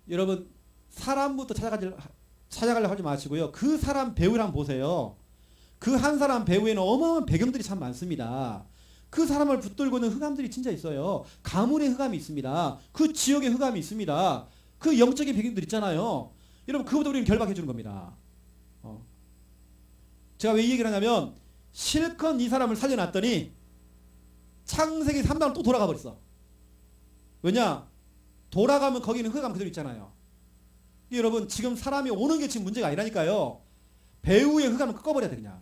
여러분 사람부터 찾아가려고 하지 마시고요. 그 사람 배우를 한번 보세요. 그 한 사람 배우에는 어마어마한 배경들이 참 많습니다. 그 사람을 붙들고 있는 흑암들이 진짜 있어요. 가문의 흑암이 있습니다. 그 지역의 흑암이 있습니다. 그 영적인 배경들 있잖아요. 여러분 그것도 우리는 결박해 주는 겁니다. 제가 왜 이 얘기를 하냐면 실컷 이 사람을 살려놨더니 창세기 3장으로 또 돌아가 버렸어. 왜냐? 돌아가면 거기는 흑암 그대로 있잖아요. 여러분 지금 사람이 오는 게 지금 문제가 아니라니까요. 배후의 흑암을 꺾어버려야 돼 그냥.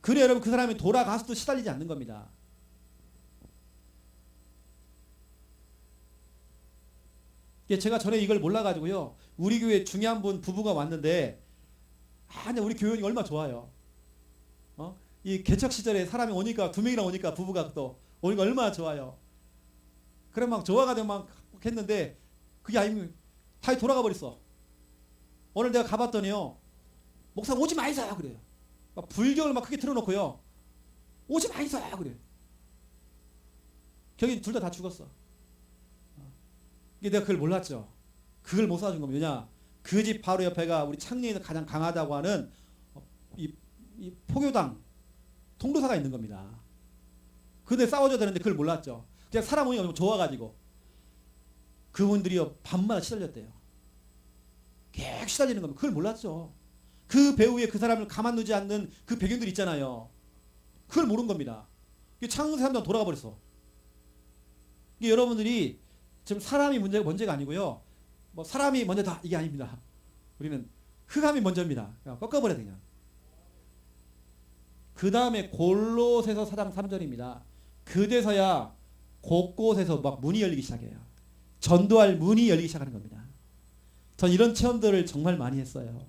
그래 여러분 그 사람이 돌아가서도 시달리지 않는 겁니다. 제가 전에 이걸 몰라가지고요. 우리 교회 중요한 분 부부가 왔는데 우리 교회원이 얼마나 좋아요. 이 개척 시절에 사람이 오니까 두 명이나 오니까 부부가 또 오니까 얼마나 좋아요. 그래 막 좋아가지고 막 했는데 그게 아니면 다 돌아가 버렸어. 오늘 내가 가봤더니요. 목사 오지 마이사 그래요. 막 불경을 막 크게 틀어놓고요. 오지 마이사 그래요. 결국 둘 다 죽었어. 이게 내가 그걸 몰랐죠. 그걸 못 사준 겁니다. 왜냐? 그 집 바로 옆에가 우리 창녕에서 가장 강하다고 하는 이 포교당 통도사가 있는 겁니다. 근데 싸워줘야 되는데 그걸 몰랐죠. 그냥 사람 오니까 너무 좋아가지고. 그분들이요 밤마다 시달렸대요. 계속 시달리는 겁니다. 그걸 몰랐죠. 그 배후에 그 사람을 가만두지 않는 그 배경들 있잖아요. 그걸 모르는 겁니다. 창세 3장 돌아가 버렸어. 이게 여러분들이 지금 사람이 문제가 아니고요. 뭐 사람이 먼저다 이게 아닙니다. 우리는 흑암이 먼저입니다. 그냥 꺾어버려야 돼 그냥. 그 다음에 골로새서 4장 3절입니다. 그제서야 곳곳에서 막 문이 열리기 시작해요. 전도할 문이 열리기 시작하는 겁니다. 전 이런 체험들을 정말 많이 했어요.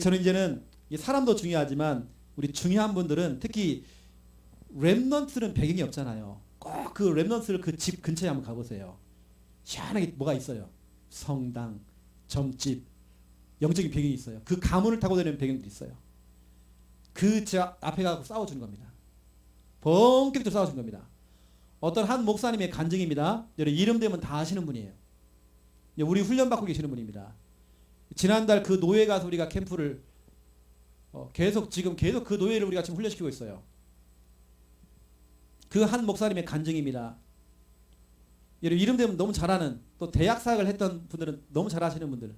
저는 이제는 사람도 중요하지만 우리 중요한 분들은 특히 렘넌트는 배경이 없잖아요. 꼭 그 렘넌트를 그 집 근처에 한번 가보세요. 시원하게 뭐가 있어요. 성당, 점집, 영적인 배경이 있어요. 그 가문을 타고 다니는 배경도 있어요. 그 앞에 가서 싸워주는 겁니다. 본격적으로 싸워주는 겁니다. 어떤 한 목사님의 간증입니다. 이름 되면 다 아시는 분이에요. 우리 훈련받고 계시는 분입니다. 지난달 그 노예 가서 우리가 캠프를 계속 그 노예를 우리가 지금 훈련시키고 있어요. 그 한 목사님의 간증입니다. 이름 되면 너무 잘 아는, 또 대학 사역을 했던 분들은 너무 잘 아시는 분들.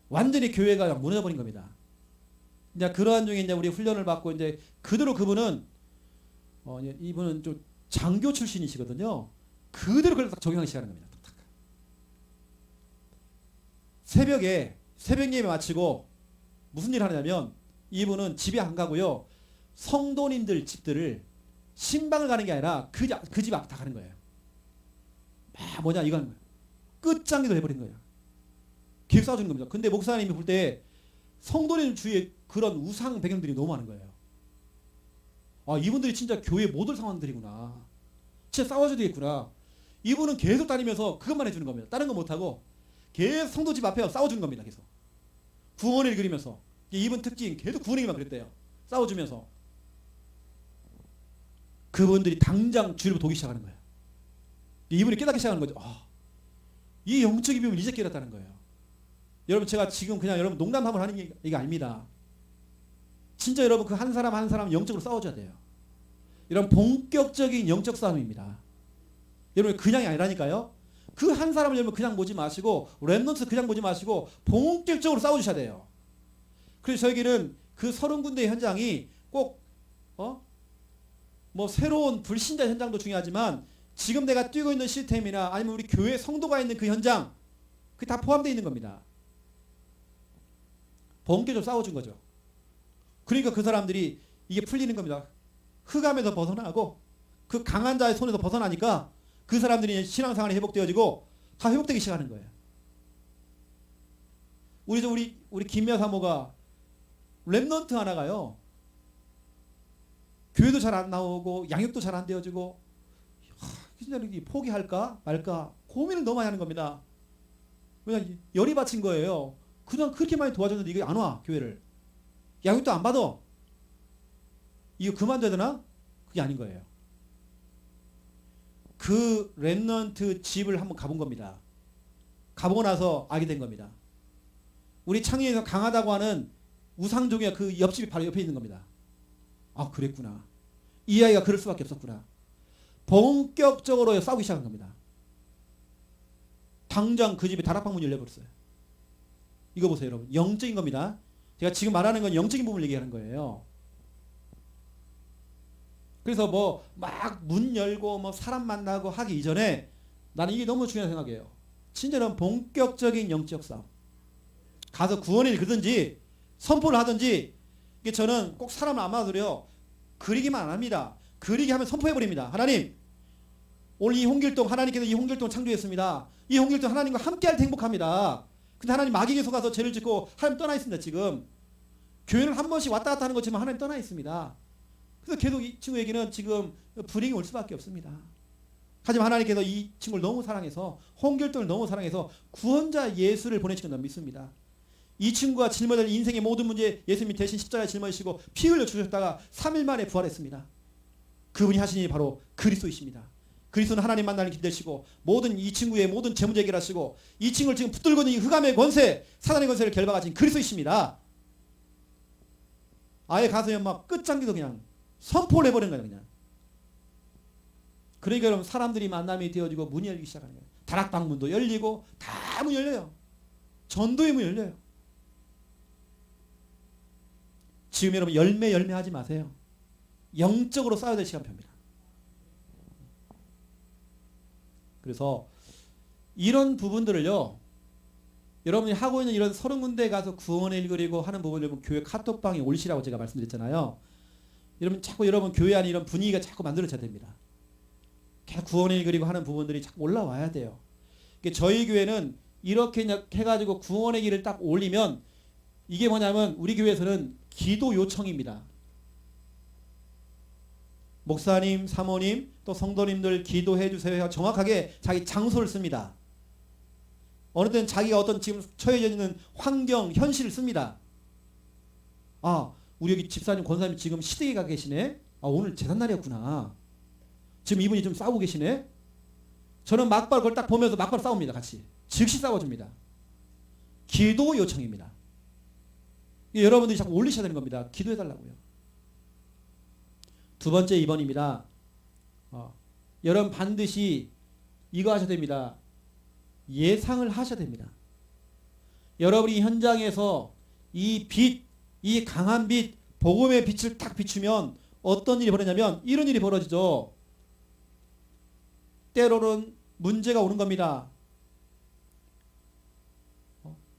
완전히 교회가 무너져 버린 겁니다. 이제 그러한 중에 이제 우리 훈련을 받고 이제 그대로 그분은 이분은 좀 장교 출신이시거든요. 그대로 그걸 딱 적용하기 시작하는 겁니다. 새벽에 새벽 예배 마치고 무슨 일을 하냐면 이분은 집에 안 가고요. 성도님들 집들을 신방을 가는 게 아니라 그 집 앞 다 가는 거예요. 뭐냐 이거 하는 거예요. 끝장기도 해버린 거예요. 계속 싸워주는 겁니다. 근데 목사님이 볼 때 성도님 주위에 그런 우상 배경들이 너무 많은 거예요. 이분들이 진짜 교회 못 올 상황들이구나. 진짜 싸워줘야 되겠구나. 이분은 계속 다니면서 그것만 해주는 겁니다. 다른 거 못하고 계속 성도 집 앞에 싸워주는 겁니다. 계속 구원을 그리면서. 이분 특징 계속 구원에만 그랬대요. 싸워주면서. 그분들이 당장 주일부터 오기 시작하는 거예요. 이분이 깨닫기 시작하는 거죠. 이 영적인 비밀을 이제 깨닫다는 거예요. 여러분 제가 지금 그냥 여러분 농담하면 하는 얘기가 아닙니다. 진짜 여러분 그 한 사람 한 사람 영적으로 싸워줘야 돼요. 이런 본격적인 영적 싸움입니다. 여러분 그냥이 아니라니까요. 그 한 사람을 여러분 그냥 보지 마시고 렘넌트 그냥 보지 마시고 본격적으로 싸워주셔야 돼요. 그래서 저에게는 그 30군데의 현장이 꼭 뭐 새로운 불신자 현장도 중요하지만 지금 내가 뛰고 있는 시스템이나 아니면 우리 교회 성도가 있는 그 현장 그게 다 포함되어 있는 겁니다. 본격적으로 싸워준 거죠. 그러니까 그 사람들이 이게 풀리는 겁니다. 흑암에서 벗어나고 그 강한 자의 손에서 벗어나니까 그 사람들이 신앙생활이 회복되어지고 다 회복되기 시작하는 거예요. 우리 김미아 사모가 렘넌트 하나가요. 교회도 잘 안 나오고 양육도 잘 안 되어지고 진짜 포기할까 말까 고민을 너무 많이 하는 겁니다. 그냥 열이 받친 거예요. 그냥 그렇게 많이 도와줬는데 이게 안 와 교회를. 양육도 안 받아. 이거 그만둬야 되나? 그게 아닌 거예요. 그 렘넌트 집을 한번 가본 겁니다. 가보고 나서 알게 된 겁니다. 우리 창의에서 강하다고 하는 우상종이가 그 옆집이 바로 옆에 있는 겁니다. 그랬구나. 이 아이가 그럴 수밖에 없었구나. 본격적으로 싸우기 시작한 겁니다. 당장 그 집에 다락방 문 열려버렸어요. 이거 보세요 여러분. 영적인 겁니다. 제가 지금 말하는 건 영적인 부분을 얘기하는 거예요. 그래서 뭐 막 문 열고 뭐 사람 만나고 하기 이전에 나는 이게 너무 중요하다고 생각해요. 진짜로 본격적인 영적 싸움. 가서 구원을 그든지 선포를 하든지 이게 저는 꼭 사람을 안 만나도요. 그리기만 안 합니다. 그리기 하면 선포해버립니다. 하나님 오늘 이 홍길동 하나님께서 이 홍길동 창조했습니다. 이 홍길동 하나님과 함께할 때 행복합니다. 근데 하나님 마귀에게 속아서 죄를 짓고 하나님 떠나 있습니다. 지금 교회는 한 번씩 왔다 갔다 하는 것지만 하나님 떠나 있습니다. 그래서 계속 이 친구에게는 지금 불행이 올 수밖에 없습니다. 하지만 하나님께서 이 친구를 너무 사랑해서 홍길동을 너무 사랑해서 구원자 예수를 보내시는 건 믿습니다. 이 친구가 짊어질 인생의 모든 문제 예수님이 대신 십자가에 짊어지시고 피 흘려 주셨다가 3일 만에 부활했습니다. 그분이 하신 일이 바로 그리스도이십니다. 그리스도는 하나님 만나는 길 되시고 모든 이 친구의 모든 재문제 해결하시고 이 친구를 지금 붙들고 있는 이 흑암의 권세 사단의 권세를 결박하신 그리스도이십니다. 아예 가서 막 끝장기도 그냥 선포를 해버린 거예요. 그냥 그러니까 여러분 사람들이 만남이 되어지고 문이 열리기 시작하는 거예요. 다락방 문도 열리고 다 문 열려요. 전도의 문 열려요. 지금 여러분 열매 하지 마세요. 영적으로 쌓아야 될 시간표입니다. 그래서 이런 부분들을요, 여러분이 하고 있는 이런 30군데 가서 구원의 일 그리고 하는 부분을 교회 카톡방에 올리시라고 제가 말씀드렸잖아요. 여러분 자꾸 여러분 교회 안에 이런 분위기가 자꾸 만들어져야 됩니다. 계속 구원의 일 그리고 하는 부분들이 자꾸 올라와야 돼요. 저희 교회는 이렇게 해가지고 구원의 길을 딱 올리면 이게 뭐냐면 우리 교회에서는 기도 요청입니다. 목사님, 사모님, 또 성도님들 기도해 주세요. 정확하게 자기 장소를 씁니다. 어느 때는 자기가 어떤 지금 처해져 있는 환경, 현실을 씁니다. 아, 우리 여기 집사님, 권사님 지금 시댁에 가 계시네. 아, 오늘 제삿날이었구나. 지금 이분이 좀 싸우고 계시네. 저는 막바로 그걸 딱 보면서 막바로 싸웁니다. 같이. 즉시 싸워줍니다. 기도 요청입니다. 여러분들이 자꾸 올리셔야 되는 겁니다. 기도해달라고요. 두 번째 2번입니다. 여러분 반드시 이거 하셔야 됩니다. 예상을 하셔야 됩니다. 여러분이 현장에서 이 빛, 이 강한 빛, 복음의 빛을 딱 비추면 어떤 일이 벌어지냐면 이런 일이 벌어지죠. 때로는 문제가 오는 겁니다.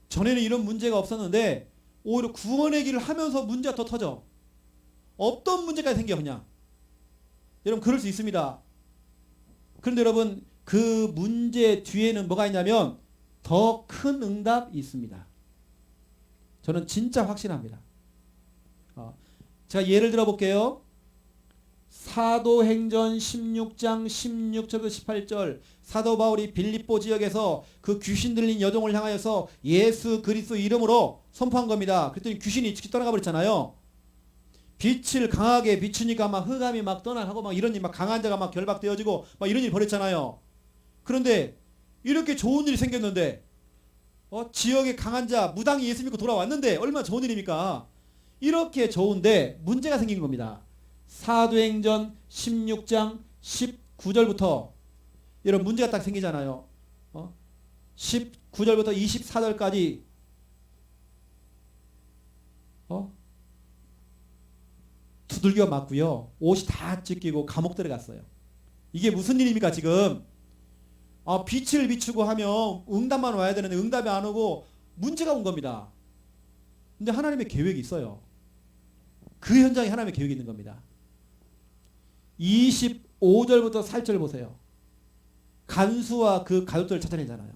전에는 이런 문제가 없었는데 오히려 구원의 길을 하면서 문제가 더 터져. 없던 문제까지 생겨 그냥. 여러분 그럴 수 있습니다. 그런데 여러분 그 문제 뒤에는 뭐가 있냐면 더 큰 응답이 있습니다. 저는 진짜 확신합니다. 제가 예를 들어 볼게요. 사도행전 16장 16절부터 18절 사도 바울이 빌립보 지역에서 그 귀신 들린 여종을 향하여서 예수 그리스도 이름으로 선포한 겁니다. 그랬더니 귀신이 떠나가 버렸잖아요. 빛을 강하게 비추니까 막 흑암이 막 떠나가고 막 이런 일, 막 강한 자가 막 결박되어지고 막 이런 일 벌였잖아요. 그런데 이렇게 좋은 일이 생겼는데 지역의 강한 자 무당이 예수 믿고 돌아왔는데 얼마나 좋은 일입니까? 이렇게 좋은데 문제가 생긴 겁니다. 사도행전 16장 19절부터 이런 문제가 딱 생기잖아요. 19절부터 24절까지 두들겨 맞고요. 옷이 다 찢기고 감옥 들어갔어요. 이게 무슨 일입니까 지금? 빛을 비추고 하면 응답만 와야 되는데 응답이 안 오고 문제가 온 겁니다. 근데 하나님의 계획이 있어요. 그 현장에 하나님의 계획이 있는 겁니다. 25절부터 4절 보세요. 간수와 그 가족들을 찾아내잖아요.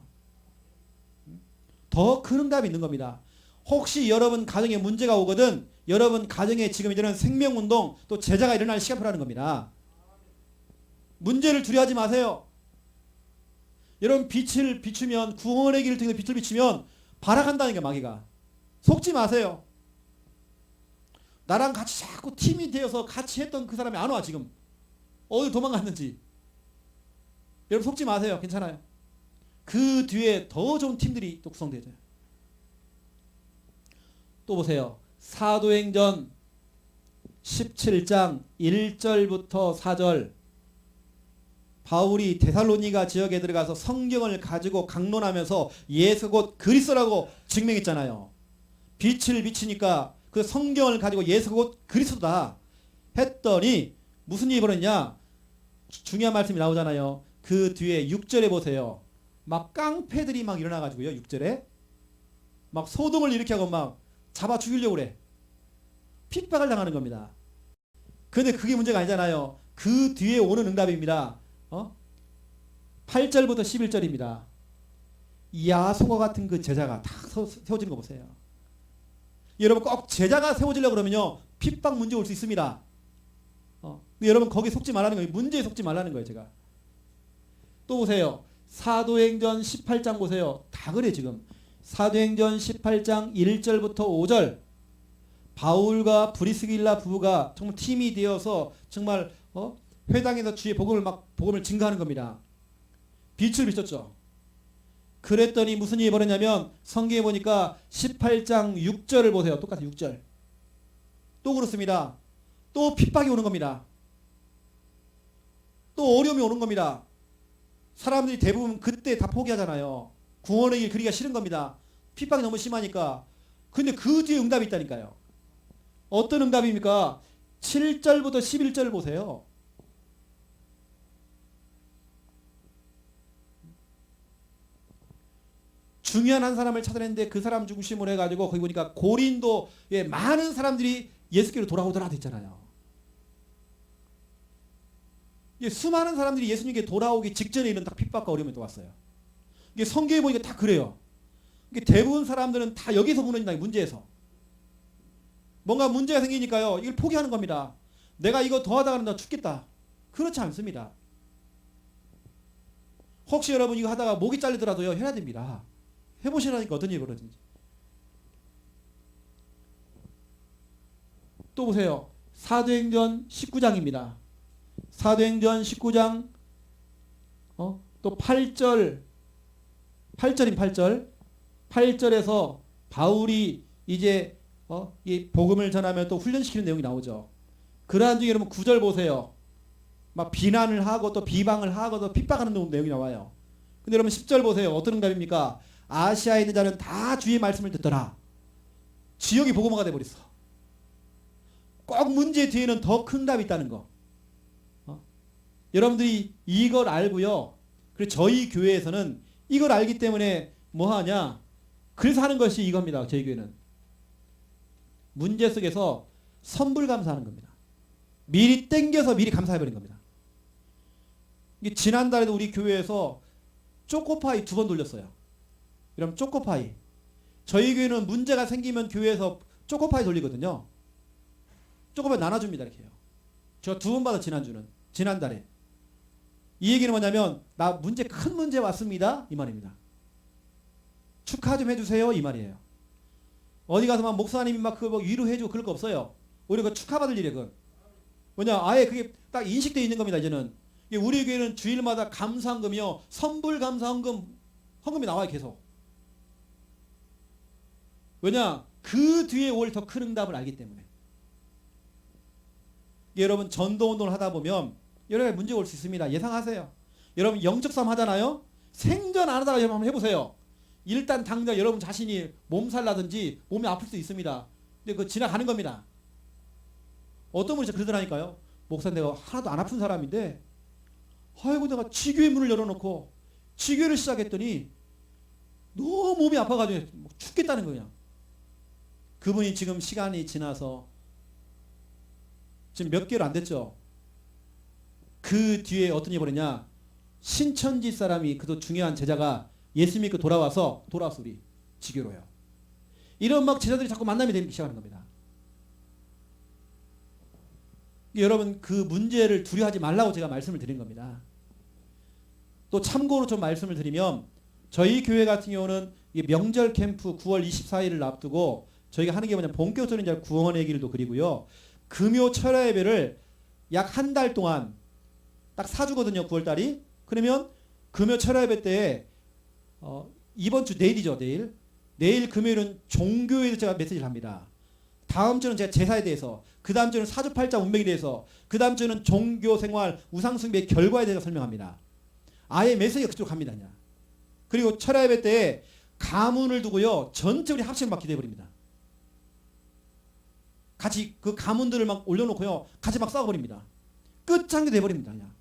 더 큰 응답이 있는 겁니다. 혹시 여러분 가정에 문제가 오거든 여러분 가정에 지금 이제는 생명운동 또 제자가 일어날 시간표라는 겁니다. 문제를 두려워하지 마세요. 여러분 빛을 비추면 구원의 길을 통해서 빛을 비추면 발악한다는 게 마귀가. 속지 마세요. 나랑 같이 자꾸 팀이 되어서 같이 했던 그 사람이 안 와 지금. 어디 도망갔는지. 여러분 속지 마세요. 괜찮아요. 그 뒤에 더 좋은 팀들이 또 구성되죠. 또 보세요. 사도행전 17장 1절부터 4절 바울이 데살로니가 지역에 들어가서 성경을 가지고 강론하면서 예수 곧 그리스도라고 증명했잖아요. 빛을 비치니까 그 성경을 가지고 예수 곧 그리스도다 했더니 무슨 일이 벌어졌냐? 중요한 말씀이 나오잖아요. 그 뒤에 6절에 보세요. 막 깡패들이 막 일어나가지고요. 6절에 막 소동을 일으키고 막 잡아 죽이려고 그래. 핍박을 당하는 겁니다. 그런데 그게 문제가 아니잖아요. 그 뒤에 오는 응답입니다. 8절부터 11절입니다. 야송과 같은 그 제자가 딱 세워지는 거 보세요. 여러분 꼭 제자가 세워지려고 그러면요. 핍박 문제 올 수 있습니다. 여러분 거기 속지 말라는 거예요. 문제에 속지 말라는 거예요. 제가. 또 보세요. 사도행전 18장 보세요. 다 그래 지금. 사도행전 18장 1절부터 5절 바울과 브리스길라 부부가 정말 팀이 되어서 정말 회당에서 주의 복음을 증거하는 겁니다. 빛을 비췄죠. 그랬더니 무슨 일이 벌어졌냐면 성경에 보니까 18장 6절을 보세요. 똑같이 6절. 또 그렇습니다. 또 핍박이 오는 겁니다. 또 어려움이 오는 겁니다. 사람들이 대부분 그때 다 포기하잖아요. 구원의 길 그리기가 싫은 겁니다. 핍박이 너무 심하니까. 근데 그 뒤에 응답이 있다니까요. 어떤 응답입니까? 7절부터 11절 보세요. 중요한 한 사람을 찾아냈는데 그 사람 중심으로 해가지고 거기 보니까 고린도에 많은 사람들이 예수께로 돌아오더라 됐잖아요. 수많은 사람들이 예수님께 돌아오기 직전에 이런 딱 핍박과 어려움이 또 왔어요. 이게 성경에 보니까 다 그래요. 이게 대부분 사람들은 다 여기서 무너진다. 문제에서. 뭔가 문제가 생기니까요. 이걸 포기하는 겁니다. 내가 이거 더 하다가는 나 죽겠다. 그렇지 않습니다. 혹시 여러분 이거 하다가 목이 잘리더라도요. 해야 됩니다. 해보시라니까 어떤 일이 벌어진지. 또 보세요. 사도행전 19장입니다. 사도행전 19장 또 8절 8절에서 바울이 이제 이 복음을 전하면 또 훈련시키는 내용이 나오죠. 그러한 중에 여러분 9절 보세요. 막 비난을 하고 또 비방을 하고 또 핍박하는 내용이 나와요. 근데 여러분 10절 보세요. 어떤 응답입니까? 아시아에 있는 자는 다 주의 말씀을 듣더라. 지역이 복음화가 돼버렸어. 꼭 문제 뒤에는 더 큰 답이 있다는 거. 여러분들이 이걸 알고요. 그리고 저희 교회에서는 이걸 알기 때문에 뭐 하냐? 그래서 하는 것이 이겁니다. 저희 교회는. 문제 속에서 선불 감사하는 겁니다. 미리 땡겨서 미리 감사해버린 겁니다. 지난달에도 우리 교회에서 초코파이 2번 돌렸어요. 여러분 초코파이. 저희 교회는 문제가 생기면 교회에서 초코파이 돌리거든요. 초코파이 나눠줍니다. 이렇게 해요. 제가 2번 받아 지난달에. 이 얘기는 뭐냐면 나 큰 문제 왔습니다. 이 말입니다. 축하 좀 해주세요. 이 말이에요. 어디 가서 막 목사님이 막 그 위로해주고 그럴 거 없어요. 오히려 그 축하받을 일이에요. 그건. 뭐냐 아예 그게 딱 인식되어 있는 겁니다. 이제는. 우리 교회는 주일마다 감사헌금이요. 선불 헌금이 나와요. 계속. 왜냐 그 뒤에 올 더 큰 응답을 알기 때문에. 여러분 전도운동을 하다 보면 여러 가지 문제가 올 수 있습니다. 예상하세요. 여러분 영적 싸움 하잖아요. 생전 안 하다가 여러분 한번 해보세요. 일단 당장 여러분 자신이 몸살나든지 몸이 아플 수 있습니다. 근데 그거 지나가는 겁니다. 어떤 분이 그러더라니까요. 목사님 내가 하나도 안 아픈 사람인데 아이고 내가 지교회 문을 열어놓고 지교회를 시작했더니 너무 몸이 아파가지고 죽겠다는 거냐. 그분이 지금 시간이 지나서 지금 몇 개월 안 됐죠. 그 뒤에 어떤 일이 벌어냐. 신천지 사람이 그도 중요한 제자가 예수 믿고 돌아와서 우리 지교로요. 이런 막 제자들이 자꾸 만남이 되기 시작하는 겁니다. 여러분 그 문제를 두려워하지 말라고 제가 말씀을 드린 겁니다. 또 참고로 좀 말씀을 드리면 저희 교회 같은 경우는 명절 캠프 9월 24일을 앞두고 저희가 하는 게 뭐냐면 본격적인 이제 구원의 길도 그리고요. 금요 철야 예배를 약 한 달 동안 딱 사주거든요. 9월달이. 그러면 금요 철야 예배 때 이번 주 내일이죠. 내일 금요일은 종교에 대해서 제가 메시지를 합니다. 다음 주는 제가 제사에 대해서, 그 다음 주는 사주팔자 운명에 대해서, 그 다음 주는 종교생활 우상숭배의 결과에 대해서 설명합니다. 아예 메시지가 그쪽으로 갑니다. 그냥. 그리고 철야 예배 때 가문을 두고요. 전체 우리 합심을 막 기대해버립니다. 같이 그 가문들을 막 올려놓고요. 같이 막 싸워버립니다. 끝장게 돼버립니다. 그냥.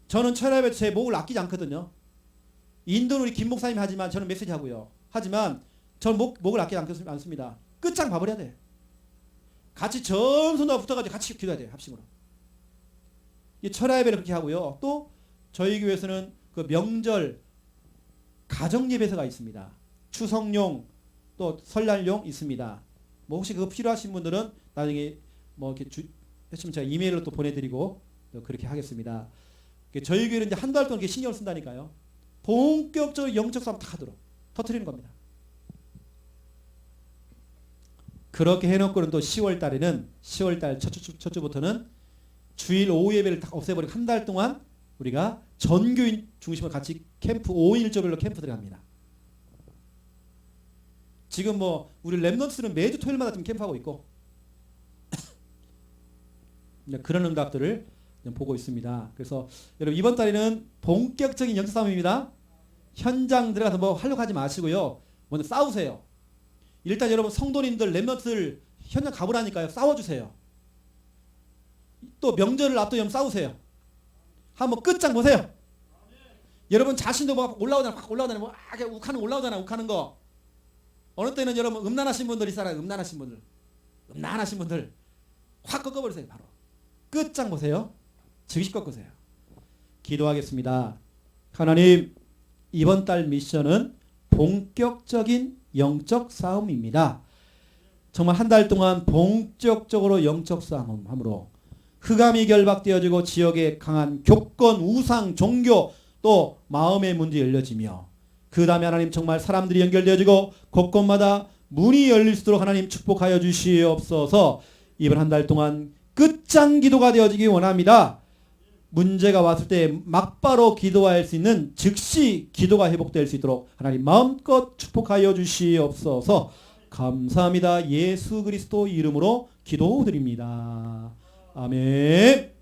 저는 철야 예배 때 제 목을 아끼지 않거든요. 인도는 우리 김 목사님이 하지만 저는 메시지 하고요. 하지만 저는 목을 아끼지 않습니다. 끝장 봐버려야 돼. 같이 전손으로 붙어가지고 같이 기도해야 돼요. 합심으로. 이 철야 예배를 그렇게 하고요. 또 저희 교회에서는 그 명절 가정 예배서가 있습니다. 추석용 또 설날용 있습니다. 뭐 혹시 그거 필요하신 분들은 나중에 뭐 이렇게 했으면 제가 이메일로 또 보내드리고 또 그렇게 하겠습니다. 저희 교회는 이제 한 달 동안 이렇게 신경을 쓴다니까요. 본격적으로 영적 싸움 다 하도록 터뜨리는 겁니다. 그렇게 해놓고는 또 10월 달에는 10월 첫 주부터는 주일 오후 예배를 다 없애버리고 한 달 동안 우리가 전교인 중심으로 같이 캠프 5일 일조별로 캠프 들어갑니다. 지금 뭐 우리 랩넌트는 매주 토요일마다 지금 캠프하고 있고 그런 응답들을 보고 있습니다. 그래서 여러분 이번 달에는 본격적인 영적 싸움입니다. 현장 들어가서 뭐 하려고 하지 마시고요. 먼저 싸우세요. 일단 여러분 성도님들 렘넌트들 현장 가보라니까요. 싸워주세요. 또 명절을 앞두고 싸우세요. 한번 끝장 보세요. 여러분 자신도 막 올라오잖아. 막 올라오잖아. 뭐 욱하는 올라오잖아. 욱하는 거. 어느 때는 여러분 음란하신 분들 있잖아요. 음란하신 분들 확 꺾어버리세요. 바로 끝장 보세요. 즉시 꺾으세요. 기도하겠습니다. 하나님, 이번 달 미션은 본격적인 영적 싸움입니다. 정말 한 달 동안 본격적으로 영적 싸움함으로 흑암이 결박되어지고 지역의 강한 교권, 우상, 종교 또 마음의 문제 열려지며 그 다음에 하나님 정말 사람들이 연결되어지고 곳곳마다 문이 열릴 수 있도록 하나님 축복하여 주시옵소서. 이번 한 달 동안 끝장 기도가 되어지기 원합니다. 문제가 왔을 때 막바로 기도할 수 있는 즉시 기도가 회복될 수 있도록 하나님 마음껏 축복하여 주시옵소서. 감사합니다. 예수 그리스도 이름으로 기도드립니다. 아멘.